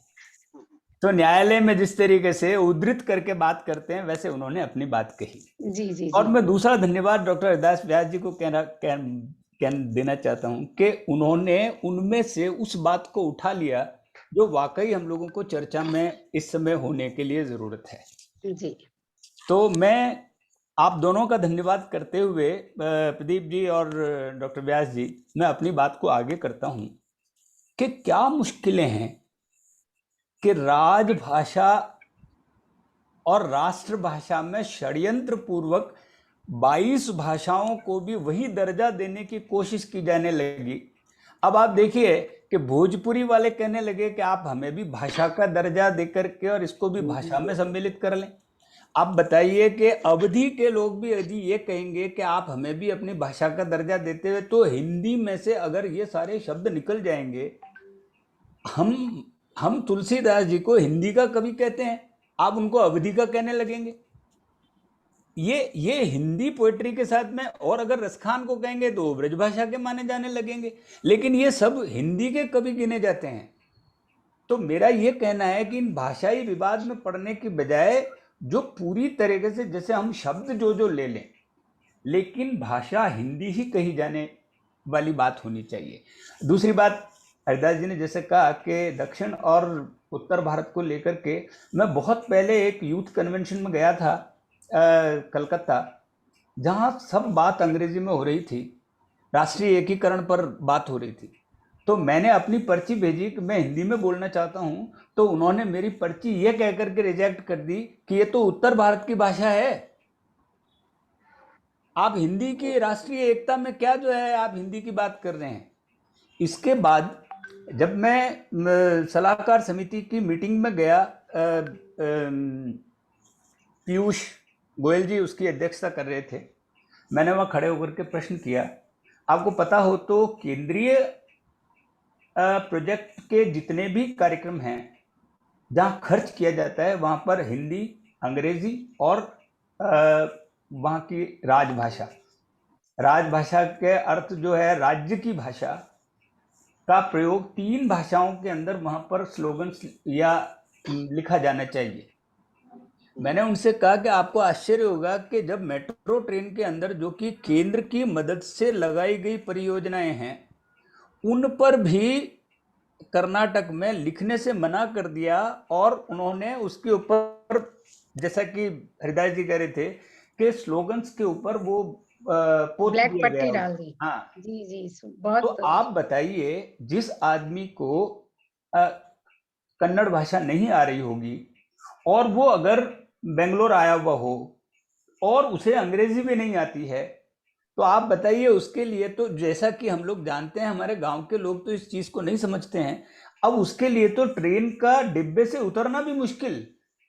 तो न्यायालय में जिस तरीके से उद्धृत करके बात करते हैं वैसे उन्होंने अपनी बात कही। जी। और मैं दूसरा धन्यवाद डॉक्टर हरदास व्यास जी को देना चाहता हूं कि उन्होंने उनमें से उस बात को उठा लिया जो वाकई हम लोगों को चर्चा में इस समय होने के लिए जरूरत है। जी। तो मैं आप दोनों का धन्यवाद करते हुए, प्रदीप जी और डॉक्टर व्यास जी, मैं अपनी बात को आगे करता हूं कि क्या मुश्किलें हैं कि राजभाषा और राष्ट्रभाषा में षड्यंत्र पूर्वक 22 भाषाओं को भी वही दर्जा देने की कोशिश की जाने लगी। अब आप देखिए कि भोजपुरी वाले कहने लगे कि आप हमें भी भाषा का दर्जा देकर के और इसको भी भाषा में सम्मिलित कर लें। आप बताइए कि अवधी के लोग भी यदि ये कहेंगे कि आप हमें भी अपनी भाषा का दर्जा देते हुए, तो हिंदी में से अगर ये सारे शब्द निकल जाएंगे, हम तुलसीदास जी को हिंदी का कवि कहते हैं, आप उनको अवधी का कहने लगेंगे। ये हिंदी पोएट्री के साथ में, और अगर रसखान को कहेंगे तो ब्रजभाषा के माने जाने लगेंगे, लेकिन ये सब हिंदी के कवि गिने जाते हैं। तो मेरा ये कहना है कि इन भाषाई विवाद में पड़ने की बजाय जो पूरी तरीके से, जैसे हम शब्द जो ले लें, लेकिन भाषा हिंदी ही कही जाने वाली बात होनी चाहिए। दूसरी बात, हरदास जी ने जैसे कहा कि दक्षिण और उत्तर भारत को लेकर के, मैं बहुत पहले एक यूथ कन्वेंशन में गया था कलकत्ता, जहाँ सब बात अंग्रेजी में हो रही थी, राष्ट्रीय एकीकरण पर बात हो रही थी। तो मैंने अपनी पर्ची भेजी कि मैं हिंदी में बोलना चाहता हूं, तो उन्होंने मेरी पर्ची ये कह करके रिजेक्ट कर दी कि ये तो उत्तर भारत की भाषा है, आप हिंदी की राष्ट्रीय एकता में क्या जो है आप हिंदी की बात कर रहे हैं। इसके बाद जब मैं सलाहकार समिति की मीटिंग में गया, पीयूष गोयल जी उसकी अध्यक्षता कर रहे थे, मैंने वहाँ खड़े होकर के प्रश्न किया, आपको पता हो तो केंद्रीय प्रोजेक्ट के जितने भी कार्यक्रम हैं जहाँ खर्च किया जाता है वहाँ पर हिंदी, अंग्रेजी और वहाँ की राजभाषा के अर्थ जो है राज्य की भाषा का प्रयोग 3 भाषाओं के अंदर वहाँ पर स्लोगन्स या लिखा जाना चाहिए। मैंने उनसे कहा कि आपको आश्चर्य होगा कि जब मेट्रो ट्रेन के अंदर जो कि केंद्र की मदद से लगाई गई परियोजनाएं हैं उन पर भी कर्नाटक में लिखने से मना कर दिया, और उन्होंने उसके ऊपर जैसा कि हरिदास जी कह रहे थे कि स्लोगन्स के ऊपर वो पोत ब्लैक दिया पट्टी गया। डाल दी। हाँ, जी जी, तो बहुत। आप बताइए जिस आदमी को कन्नड़ भाषा नहीं आ रही होगी और वो अगर बेंगलोर आया हुआ हो और उसे अंग्रेजी भी नहीं आती है, तो आप बताइए उसके लिए तो, जैसा कि हम लोग जानते हैं हमारे गांव के लोग तो इस चीज को नहीं समझते हैं, अब उसके लिए तो ट्रेन का डिब्बे से उतरना भी मुश्किल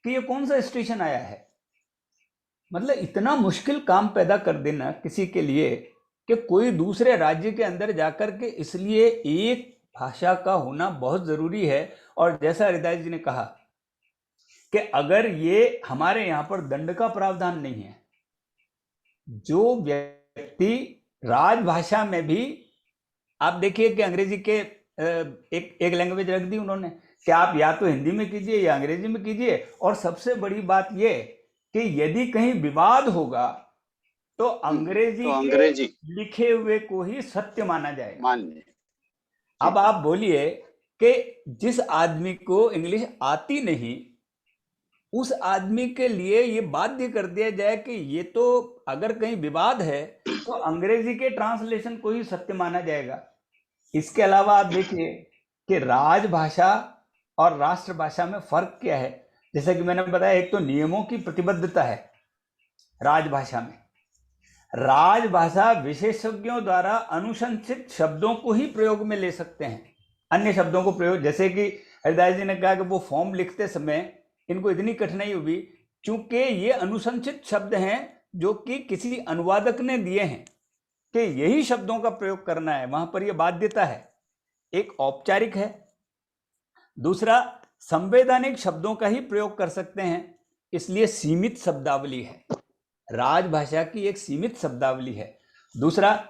कि ये कौन सा स्टेशन आया है। मतलब इतना मुश्किल काम पैदा कर देना किसी के लिए कि कोई दूसरे राज्य के अंदर जाकर के, इसलिए एक भाषा का होना बहुत जरूरी है। और जैसा हरिदास जी ने कहा कि अगर ये हमारे यहाँ पर दंड का प्रावधान नहीं है, जो व्यक्ति राजभाषा में भी, आप देखिए कि अंग्रेजी के एक लैंग्वेज रख दी उन्होंने कि आप या तो हिंदी में कीजिए या अंग्रेजी में कीजिए, और सबसे बड़ी बात ये कि यदि कहीं विवाद होगा तो अंग्रेजी के लिखे हुए को ही सत्य माना जाएगा। अब आप बोलिए कि जिस आदमी को इंग्लिश आती नहीं उस आदमी के लिए ये बाध्य कर दिया जाए कि ये तो अगर कहीं विवाद है तो अंग्रेजी के ट्रांसलेशन को ही सत्य माना जाएगा। इसके अलावा आप देखिए कि राजभाषा और राष्ट्रभाषा में फर्क क्या है। जैसा कि मैंने बताया, एक तो नियमों की प्रतिबद्धता है राजभाषा में। राजभाषा विशेषज्ञों द्वारा अनुशंसित शब्दों को ही प्रयोग में ले सकते हैं, अन्य शब्दों को प्रयोग, जैसे कि हरिदास जी ने कहा कि वो फॉर्म लिखते समय इनको इतनी कठिनाई हुई क्योंकि ये अनुशंसित शब्द हैं जो कि किसी अनुवादक ने दिए हैं कि यही शब्दों का प्रयोग करना है, वहां पर यह बाध्यता है। एक औपचारिक है, दूसरा संवैधानिक शब्दों का ही प्रयोग कर सकते हैं, इसलिए सीमित शब्दावली है। राजभाषा की एक सीमित शब्दावली है। दूसरा,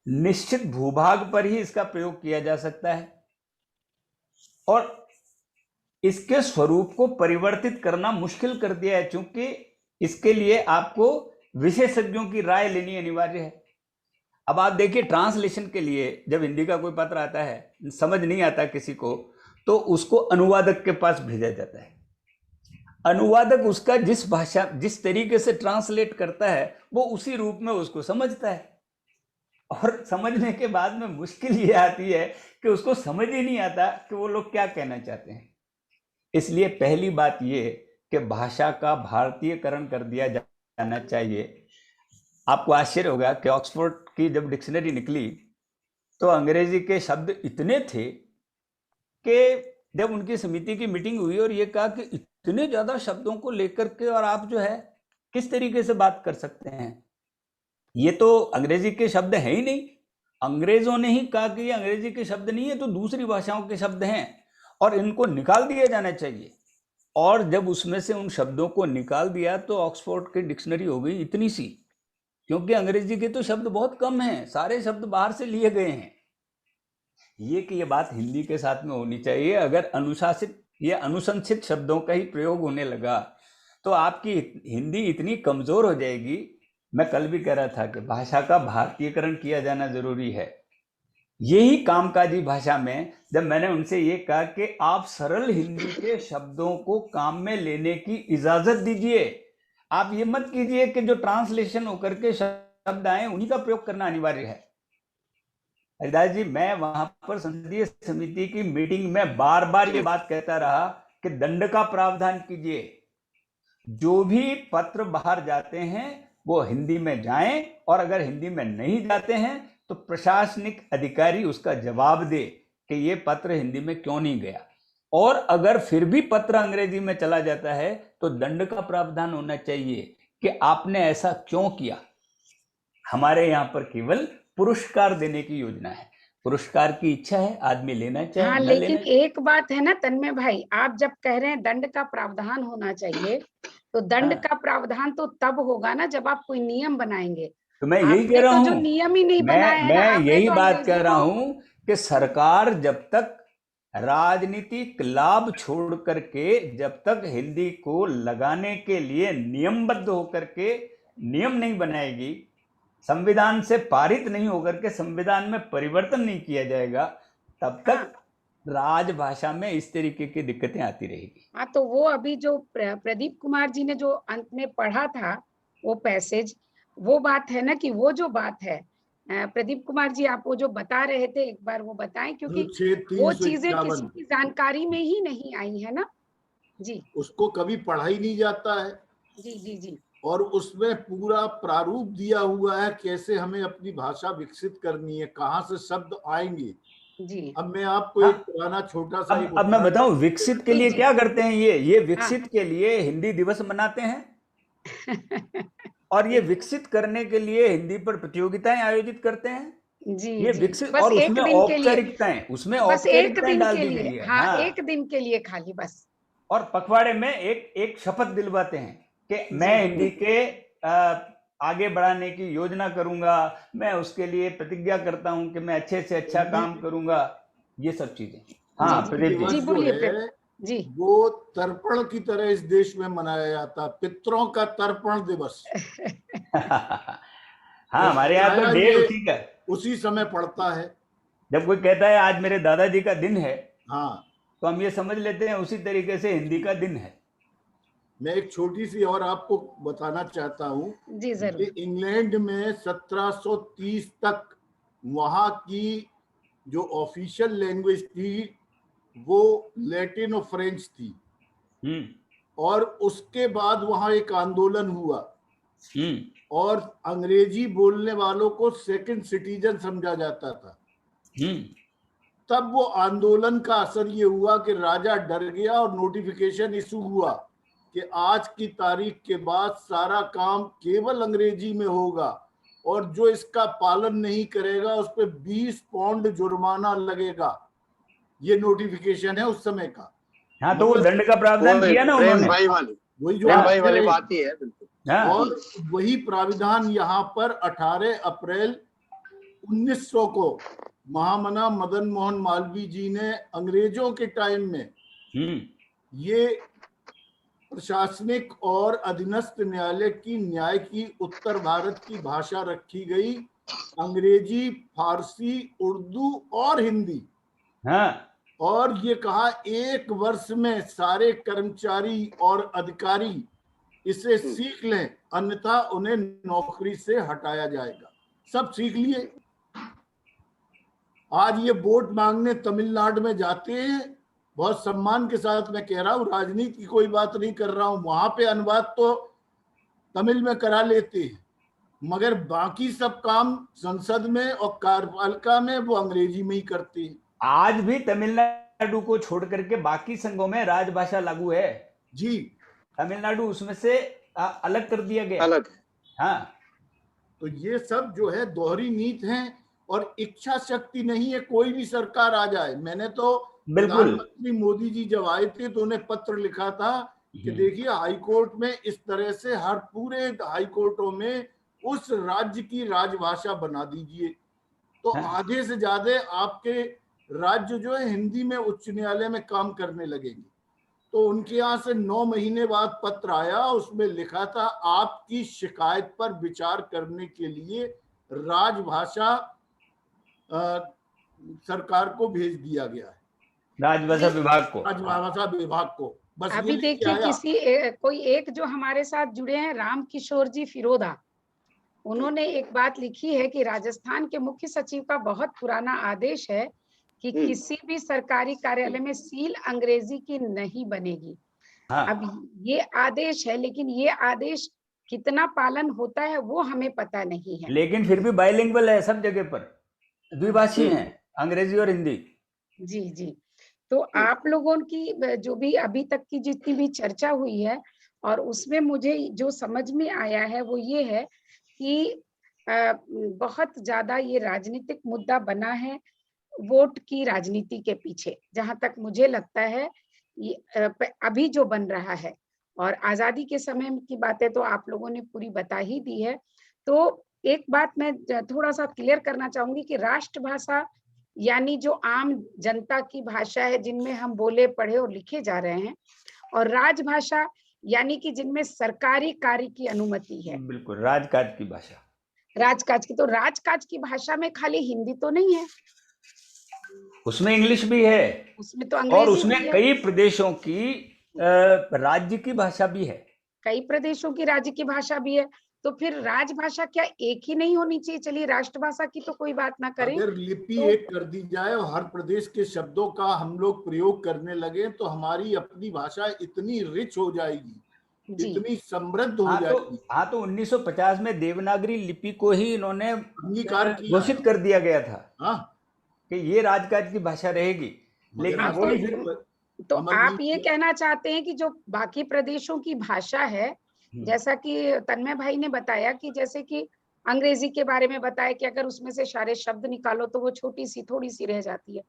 निश्चित भूभाग पर ही इसका प्रयोग किया जा सकता है और इसके स्वरूप को परिवर्तित करना मुश्किल कर दिया है, क्योंकि इसके लिए आपको विशेषज्ञों की राय लेनी अनिवार्य है। अब आप देखिए ट्रांसलेशन के लिए जब हिंदी का कोई पत्र आता है, समझ नहीं आता किसी को, तो उसको अनुवादक के पास भेजा जाता है। अनुवादक उसका जिस तरीके से ट्रांसलेट करता है वो उसी रूप में उसको समझता है, और समझने के बाद में मुश्किल ये आती है कि उसको समझ ही नहीं आता कि वो लोग क्या कहना चाहते हैं। इसलिए पहली बात ये कि भाषा का भारतीयकरण कर दिया जाना चाहिए। आपको आश्चर्य होगा कि ऑक्सफोर्ड की जब डिक्शनरी निकली तो अंग्रेजी के शब्द इतने थे कि जब उनकी समिति की मीटिंग हुई और ये कहा कि इतने ज्यादा शब्दों को लेकर के और आप जो है किस तरीके से बात कर सकते हैं, ये तो अंग्रेजी के शब्द है ही नहीं। अंग्रेजों ने ही कहा कि ये अंग्रेजी के शब्द नहीं है, तो दूसरी भाषाओं के शब्द हैं और इनको निकाल दिया जाना चाहिए। और जब उसमें से उन शब्दों को निकाल दिया तो ऑक्सफोर्ड की डिक्शनरी हो गई इतनी सी, क्योंकि अंग्रेजी के तो शब्द बहुत कम हैं, सारे शब्द बाहर से लिए गए हैं। ये बात हिंदी के साथ में होनी चाहिए। अगर अनुशासित या अनुशंसित शब्दों का ही प्रयोग होने लगा तो आपकी हिंदी इतनी कमजोर हो जाएगी। मैं कल भी कह रहा था कि भाषा का भारतीयकरण किया जाना जरूरी है। यही कामकाजी भाषा में जब मैंने उनसे ये कहा कि आप सरल हिंदी के शब्दों को काम में लेने की इजाजत दीजिए, आप ये मत कीजिए कि जो ट्रांसलेशन होकर के शब्द आए उन्हीं का प्रयोग करना अनिवार्य है। हरिदास जी, मैं वहां पर संसदीय समिति की मीटिंग में बार बार ये बात कहता रहा कि दंड का प्रावधान कीजिए, जो भी पत्र बाहर जाते हैं वो हिंदी में जाएं, और अगर हिंदी में नहीं जाते हैं तो प्रशासनिक अधिकारी उसका जवाब दे कि ये पत्र हिंदी में क्यों नहीं गया, और अगर फिर भी पत्र अंग्रेजी में चला जाता है तो दंड का प्रावधान होना चाहिए कि आपने ऐसा क्यों किया। हमारे यहाँ पर केवल पुरस्कार देने की योजना है, पुरस्कार की इच्छा है, आदमी लेना चाहे हाँ, न लेकिन लेना चाहे। एक बात है ना तन्मय भाई, आप जब कह रहे हैं दंड का प्रावधान होना चाहिए, तो दंड हाँ। का प्रावधान तो तब होगा ना जब आप कोई नियम बनाएंगे। तो मैं यही कह आपने रहा तो जो हूँ, नियम ही नहीं बनाए हैं ना, मैं आपने यही तो बात अंग्रेजी कह रहा को हूं कि सरकार जब तक राजनीतिक लाभ छोड़ करके, जब तक हिंदी को लगाने के लिए नियमबद्ध होकर के नियम नहीं बनाएगी, संविधान से पारित नहीं होकर के संविधान में परिवर्तन नहीं किया जाएगा, तब हाँ, तक राजभाषा में इस तरीके की दिक्कतें आती रहेगी। हाँ, तो वो अभी जो प्रदीप कुमार जी ने जो अंत में पढ़ा था वो पैसेज, वो बात है ना कि वो जो बात है, प्रदीप कुमार जी आप वो जो बता रहे थे एक बार वो बताएं, क्योंकि अनुच्छेद वो चीजें किसी 351 की जानकारी में ही नहीं आई है ना। जी उसको कभी पढ़ा ही नहीं जाता है, जी जी जी और उसमें पूरा प्रारूप दिया हुआ है कैसे हमें अपनी भाषा विकसित करनी है, कहाँ से शब्द आएंगे। जी। अब मैं आपको हाँ, एक पुराना छोटा सा एक अब मैं उदाहरण बताऊं विकसित के जी लिए जी क्या करते हैं, ये हाँ विकसित के लिए हिंदी दिवस मनाते हैं, और ये विकसित करने के लिए हिंदी पर प्रतियोगिताएं आयोजित करते हैं। जी ये जी, विकसित, बस और एक उसमें दिन के लिए, औपचारिकताएं, उसमें बस एक औपचारिकताएं दिन डाल के दी लिए, गई है। हाँ, हाँ, एक दिन के लिए खाली बस। और पखवाड़े में एक एक शपथ दिलवाते हैं कि मैं जी हिंदी के आगे बढ़ाने की योजना करूंगा, मैं उसके लिए प्रतिज्ञा करता हूं कि मैं अच्छे से अच्छा हिंदी काम करूंगा, ये सब चीजें। जी हाँ जी प्रदीप दिवस जी। जी, जो बोलिए है जी। वो तर्पण की तरह इस देश में मनाया जाता, पितरों का तर्पण दिवस। हाँ, और हमारे यहाँ तो प्रायः डे ये उसी का, उसी समय पड़ता है। जब कोई कहता है आज मेरे दादाजी का दिन है, हाँ, तो हम ये समझ लेते हैं उसी तरीके से हिंदी का दिन है। मैं एक छोटी सी और आपको बताना चाहता हूँ जी कि जरूर। इंग्लैंड में 1730 तक वहाँ की जो ऑफिशियल लैंग्वेज थी वो लैटिन और फ्रेंच थी, और उसके बाद वहाँ एक आंदोलन हुआ और अंग्रेजी बोलने वालों को सेकंड सिटीजन समझा जाता था। तब वो आंदोलन का असर ये हुआ कि राजा डर गया और नोटिफिकेशन इशू हुआ कि आज की तारीख के बाद सारा काम केवल अंग्रेजी में होगा, और जो इसका पालन नहीं करेगा उस पर 20 पाउंड जुर्माना लगेगा। ये नोटिफिकेशन है उस समय का। हाँ, तो वो दंड का प्रावधान वो किया ना प्रेम उन्होंने। भाई वाली, वही जो प्रेम आप भाई कह वाली रहे बात ही है बिल्कुल। हाँ, और वही प्राविधान यहाँ पर 18 अप्रैल 1900 को महामना मदन मोहन मालवीय जी ने अंग्रेजों के टाइम में ये प्रशासनिक और अधीनस्थ न्यायालय की न्याय की उत्तर भारत की भाषा रखी गई, अंग्रेजी, फारसी, उर्दू और हिंदी। हाँ, और ये कहा 1 वर्ष में सारे कर्मचारी और अधिकारी इसे सीख लें, अन्यथा उन्हें नौकरी से हटाया जाएगा। सब सीख लिए। आज ये वोट मांगने तमिलनाडु में जाते हैं, बहुत सम्मान के साथ मैं कह रहा हूँ, राजनीति की कोई बात नहीं कर रहा हूँ, वहां पे अनुवाद तो तमिल में करा लेते हैं, मगर बाकी सब काम संसद में और कार्यपालिका में वो अंग्रेजी में ही करते हैं। आज भी तमिलनाडु को छोड़ करके बाकी संघों में राजभाषा लागू है जी, तमिलनाडु उसमें से अलग कर दिया गया। अलग है। हाँ, तो ये सब जो है दोहरी नीति है और इच्छा शक्ति नहीं है, कोई भी सरकार आ जाए। मैंने तो प्रधानमंत्री मोदी जी जब आए थे तो उन्हें पत्र लिखा था कि देखिए हाई कोर्ट में इस तरह से हर पूरे हाई कोर्टों में उस राज्य की राजभाषा बना दीजिए, तो आधे से ज्यादा आपके राज्य जो है हिंदी में उच्च न्यायालय में काम करने लगेंगे। तो उनके यहाँ से 9 महीने बाद पत्र आया, उसमें लिखा था आपकी शिकायत पर विचार करने के लिए राजभाषा सरकार को भेज दिया गया है, राजभाषा विभाग को, राजभाषा विभाग को। बस अभी देखिए कोई एक जो हमारे साथ जुड़े हैं, राम किशोर जी फिरोदा, उन्होंने एक बात लिखी है कि राजस्थान के मुख्य सचिव का बहुत पुराना आदेश है कि किसी भी सरकारी कार्यालय में सील अंग्रेजी की नहीं बनेगी। हाँ। अब ये आदेश है, लेकिन ये आदेश कितना पालन होता है वो हमें पता नहीं है। लेकिन फिर भी बाइलिंगुअल है, सब जगह पर द्विभाषी हैं, अंग्रेजी और हिंदी। जी जी। तो आप लोगों की जो भी अभी तक की जितनी भी चर्चा हुई है, और उसमें मुझे जो समझ में आया है वो ये है कि बहुत ज्यादा ये राजनीतिक मुद्दा बना है, वोट की राजनीति के पीछे, जहां तक मुझे लगता है ये अभी जो बन रहा है। और आजादी के समय की बातें तो आप लोगों ने पूरी बता ही दी है। तो एक बात मैं थोड़ा सा क्लियर करना चाहूंगी कि राष्ट्रभाषा यानी जो आम जनता की भाषा है, जिनमें हम बोले पढ़े और लिखे जा रहे हैं, और राजभाषा यानी कि जिनमें सरकारी कार्य की अनुमति है। बिल्कुल, राजकाज की भाषा। राजकाज की, तो राजकाज की भाषा में खाली हिंदी तो नहीं है, उसमें इंग्लिश भी है, उसमें तो और अंग्रेजी उसमें भी है। कई प्रदेशों की राज्य की भाषा भी है। कई प्रदेशों की राज्य की भाषा भी है। तो फिर राजभाषा क्या एक ही नहीं होनी चाहिए? चलिए राष्ट्रभाषा की तो कोई बात ना करें, अगर लिपि तो एक कर दी जाए और हर प्रदेश के शब्दों का हम लोग प्रयोग करने लगे तो हमारी अपनी भाषा इतनी रिच हो जाएगी, इतनी समृद्ध हो जाएगी। हाँ, तो 1950 में देवनागरी लिपि को ही इन्होंने अंगीकार किया, घोषित कर दिया गया था। हाँ, कि ये राजकाज की भाषा रहेगी। लेकिन वही फिर तो आप ये कहना चाहते हैं कि जो बाकी प्रदेशों की भाषा है, जैसा कि तन्मय भाई ने बताया कि जैसे कि अंग्रेजी के बारे में बताया कि अगर उसमें से सारे शब्द निकालो तो वो छोटी सी थोड़ी सी रह जाती है,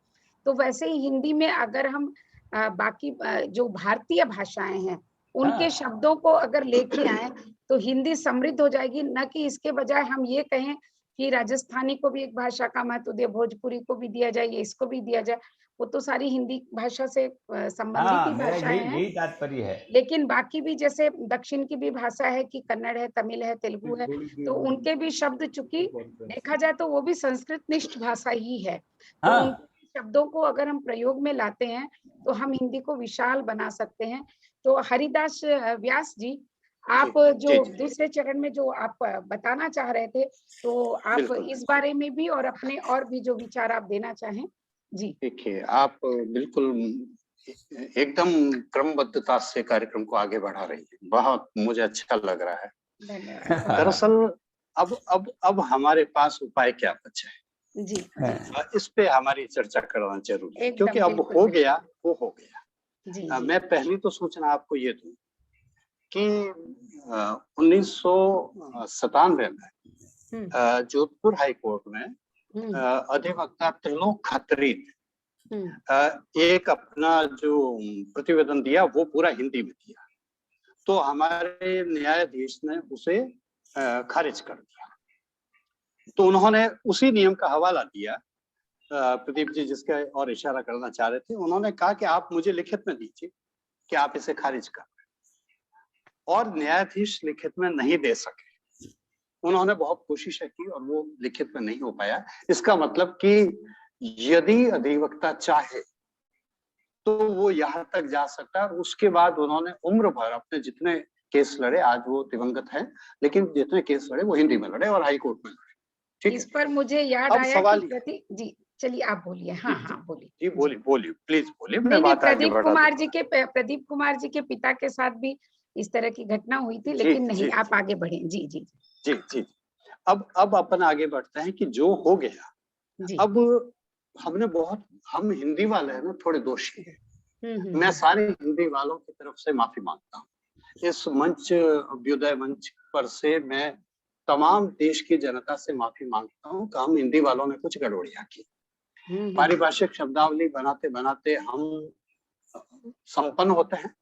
तो वैसे ही हिंदी में अगर हम बाकी जो भारतीय भाषाएं हैं उनके शब्दों को अगर लेके आए तो हिंदी समृद्ध हो जाएगी। न कि इसके बजाय हम ये कहें कि राजस्थानी को भी एक भाषा का महत्व दे, भोजपुरी को भी दिया जाए, इसको भी दिया जाए। वो तो सारी हिंदी भाषा से संबंधित ही भाषाएं हैं, यही तात्पर्य है। लेकिन बाकी भी जैसे दक्षिण की भी भाषा है कि कन्नड़ है, तमिल है, तेलुगु है, तो उनके भी शब्द चूंकि देखा जाए तो वो भी संस्कृत निष्ठ भाषा ही है। तो उनके शब्दों को अगर हम प्रयोग में लाते हैं तो हम हिंदी को विशाल बना सकते हैं। तो हरिदास व्यास जी, आप जो दूसरे चरण में जो आप बताना चाह रहे थे, तो आप इस बारे में भी और अपने और भी जो विचार आप देना चाहें। जी देखिए, आप बिल्कुल एकदम क्रमबद्धता से कार्यक्रम को आगे बढ़ा रही है, बहुत मुझे अच्छा लग रहा है। दरअसल अब हमारे पास उपाय क्या बचा है जी, इस पे हमारी चर्चा करना जरूरी है, क्योंकि अब हो गया वो हो गया। जी, मैं पहली तो सूचना आपको ये दूं कि 1997 में जोधपुर हाई कोर्ट में अधिवक्ता त्रिलोक खत्री ने एक अपना जो प्रतिवेदन दिया वो पूरा हिंदी में दिया, तो हमारे न्यायाधीश ने उसे खारिज कर दिया। तो उन्होंने उसी नियम का हवाला दिया, प्रदीप जी जिसका और इशारा करना चाह रहे थे, उन्होंने कहा कि आप मुझे लिखित में दीजिए कि आप इसे खारिज कर रहे हैं, और न्यायाधीश लिखित में नहीं दे सके। उन्होंने बहुत कोशिशें की और वो लिखित में नहीं हो पाया। इसका मतलब कि यदि अधिवक्ता चाहे तो वो यहाँ तक जा सकता है। और उसके बाद उन्होंने उम्र भर अपने जितने केस लड़े, आज वो दिवंगत है, लेकिन जितने केस लड़े वो हिंदी में लड़े और हाई कोर्ट में लड़े। ठीक, इस पर मुझे याद आया कि जी चलिए आप बोलिए। हाँ बोलिए जी, बोलिए प्लीज बोलिए। प्रदीप कुमार जी के पिता के साथ भी इस तरह की घटना हुई थी, लेकिन नहीं, आप आगे बढ़े। जी जी जी जी। अब अपन आगे बढ़ते हैं कि जो हो गया, अब हमने हम हिंदी वाले हैं ना, थोड़े दोषी हैं। मैं सारे हिंदी वालों की तरफ से माफी मांगता हूँ। इस मंच, अभ्युदय मंच पर से मैं तमाम देश की जनता से माफी मांगता हूँ कि हम हिंदी वालों ने कुछ गड़बड़ियां की। पारिभाषिक शब्दावली बनाते बनाते हम संपन्न होते हैं।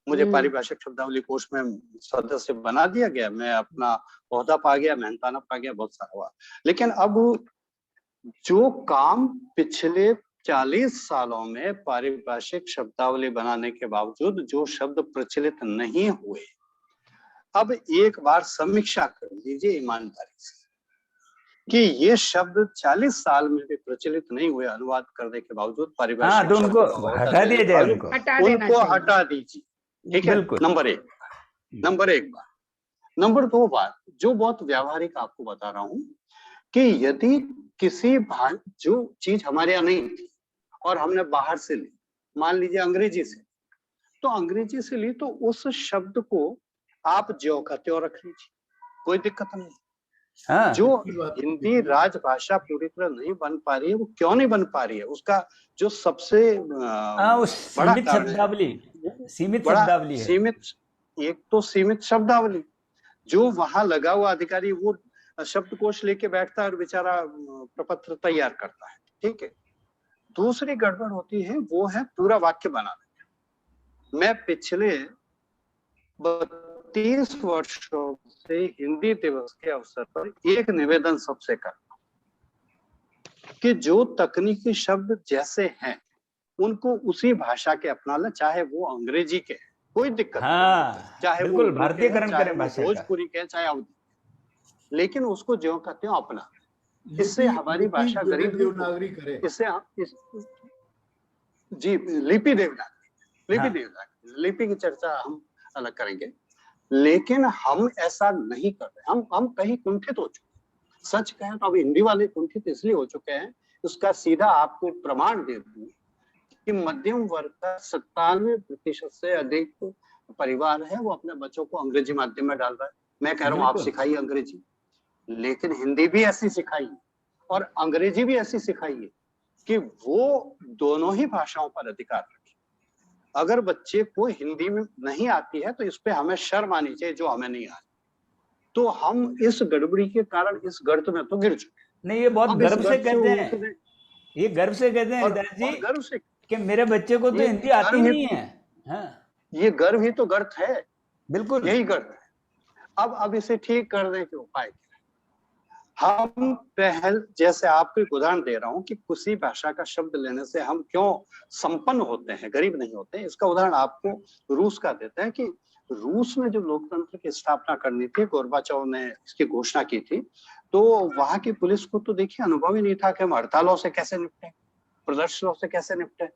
मुझे पारिभाषिक शब्दावली कोष में सदस्य बना दिया गया, मैं अपना ओहदा पा गया, मेहनताना पा गया, बहुत सारा हुआ। लेकिन अब जो काम पिछले 40 सालों में पारिभाषिक शब्दावली बनाने के बावजूद जो शब्द प्रचलित नहीं हुए, अब एक बार समीक्षा कर लीजिए ईमानदारी से कि ये शब्द 40 साल में भी प्रचलित नहीं हुए अनुवाद करने के बावजूद पारिभाषिक उनको हटा दिया जाए, उनको हटा दीजिए। ठीक है, नंबर एक बात। नंबर 2 बात जो बहुत व्यावहारिक आपको बता रहा हूं कि यदि किसी जो चीज हमारे यहाँ नहीं थी और हमने बाहर से ली, मान लीजिए अंग्रेजी से, तो अंग्रेजी से ली तो उस शब्द को आप ज्यों का त्यों रख लीजिए, कोई दिक्कत नहीं। हाँ, जो हिंदी राजभाषा पूरी तरह नहीं बन पा रही है, वो क्यों नहीं बन पा रही है, उसका जो सबसे उस बड़ा सीमित कारण शब्दावली, सीमित बड़ा शब्दावली है। सीमित, एक तो सीमित शब्दावली, जो वहां लगा हुआ अधिकारी वो शब्दकोश लेके बैठता है और बेचारा प्रपत्र तैयार करता है, ठीक है। दूसरी गड़बड़ होती है वो है पूरा वाक्य बनाना। मैं पिछले 32 वर्षों से हिंदी दिवस के अवसर पर एक निवेदन सबसे करता हूं कि जो तकनीकी शब्द जैसे हैं उनको उसी भाषा के अपना ले, चाहे वो अंग्रेजी के, कोई दिक्कत नहीं, हाँ, चाहे वो बिल्कुल उर्दू के, भारतीयकरण चाहे करें वो भाषा का। भोजपुरी के, चाहे अवधी, लेकिन उसको ज्यों का त्यों अपना। इससे हमारी भाषा गरीब देवनागरी करे, इससे जी लिपि देवनागरी, लिपि देवनागरी, लिपि की चर्चा हम अलग करेंगे, लेकिन हम ऐसा नहीं कर रहे। हम कहीं कुंठित हो चुके। सच कहें तो अब हिंदी वाले कुंठित इसलिए हो चुके हैं, उसका सीधा आपको प्रमाण दे दूं कि मध्यम वर्ग का 97% से अधिक परिवार है वो अपने बच्चों को अंग्रेजी माध्यम में डाल रहा है। मैं कह रहा हूँ आप सिखाइए अंग्रेजी, लेकिन हिंदी भी ऐसी सिखाइए और अंग्रेजी भी ऐसी सिखाइए कि वो दोनों ही भाषाओं पर अधिकार रखें। अगर बच्चे को हिंदी में नहीं आती है तो इस पे हमें शर्म आनी चाहिए, जो हमें नहीं आती। तो हम इस गड़बड़ी के कारण इस गर्त में तो गिर चुके। नहीं, ये बहुत गर्व से कहते हैं, ये गर्व से कहते हैं हृदय जी, गर्व से कि मेरे बच्चे को तो हिंदी आती नहीं है। हाँ, ये गर्व ही तो गर्त है, बिल्कुल यही गर्त है। अब इसे ठीक करने के उपाय क्या है? हम पहल, जैसे आपको एक उदाहरण दे रहा हूं कि किसी भाषा का शब्द लेने से हम क्यों संपन्न होते हैं, गरीब नहीं होते। इसका उदाहरण आपको रूस का देते हैं कि रूस में जो लोकतंत्र की स्थापना करनी थी, गोर्बाचोव ने इसकी घोषणा की थी, तो वहां की पुलिस को तो देखिए अनुभव ही नहीं था कि हम हड़तालों से कैसे निपटे, प्रदर्शनों से कैसे निपटे।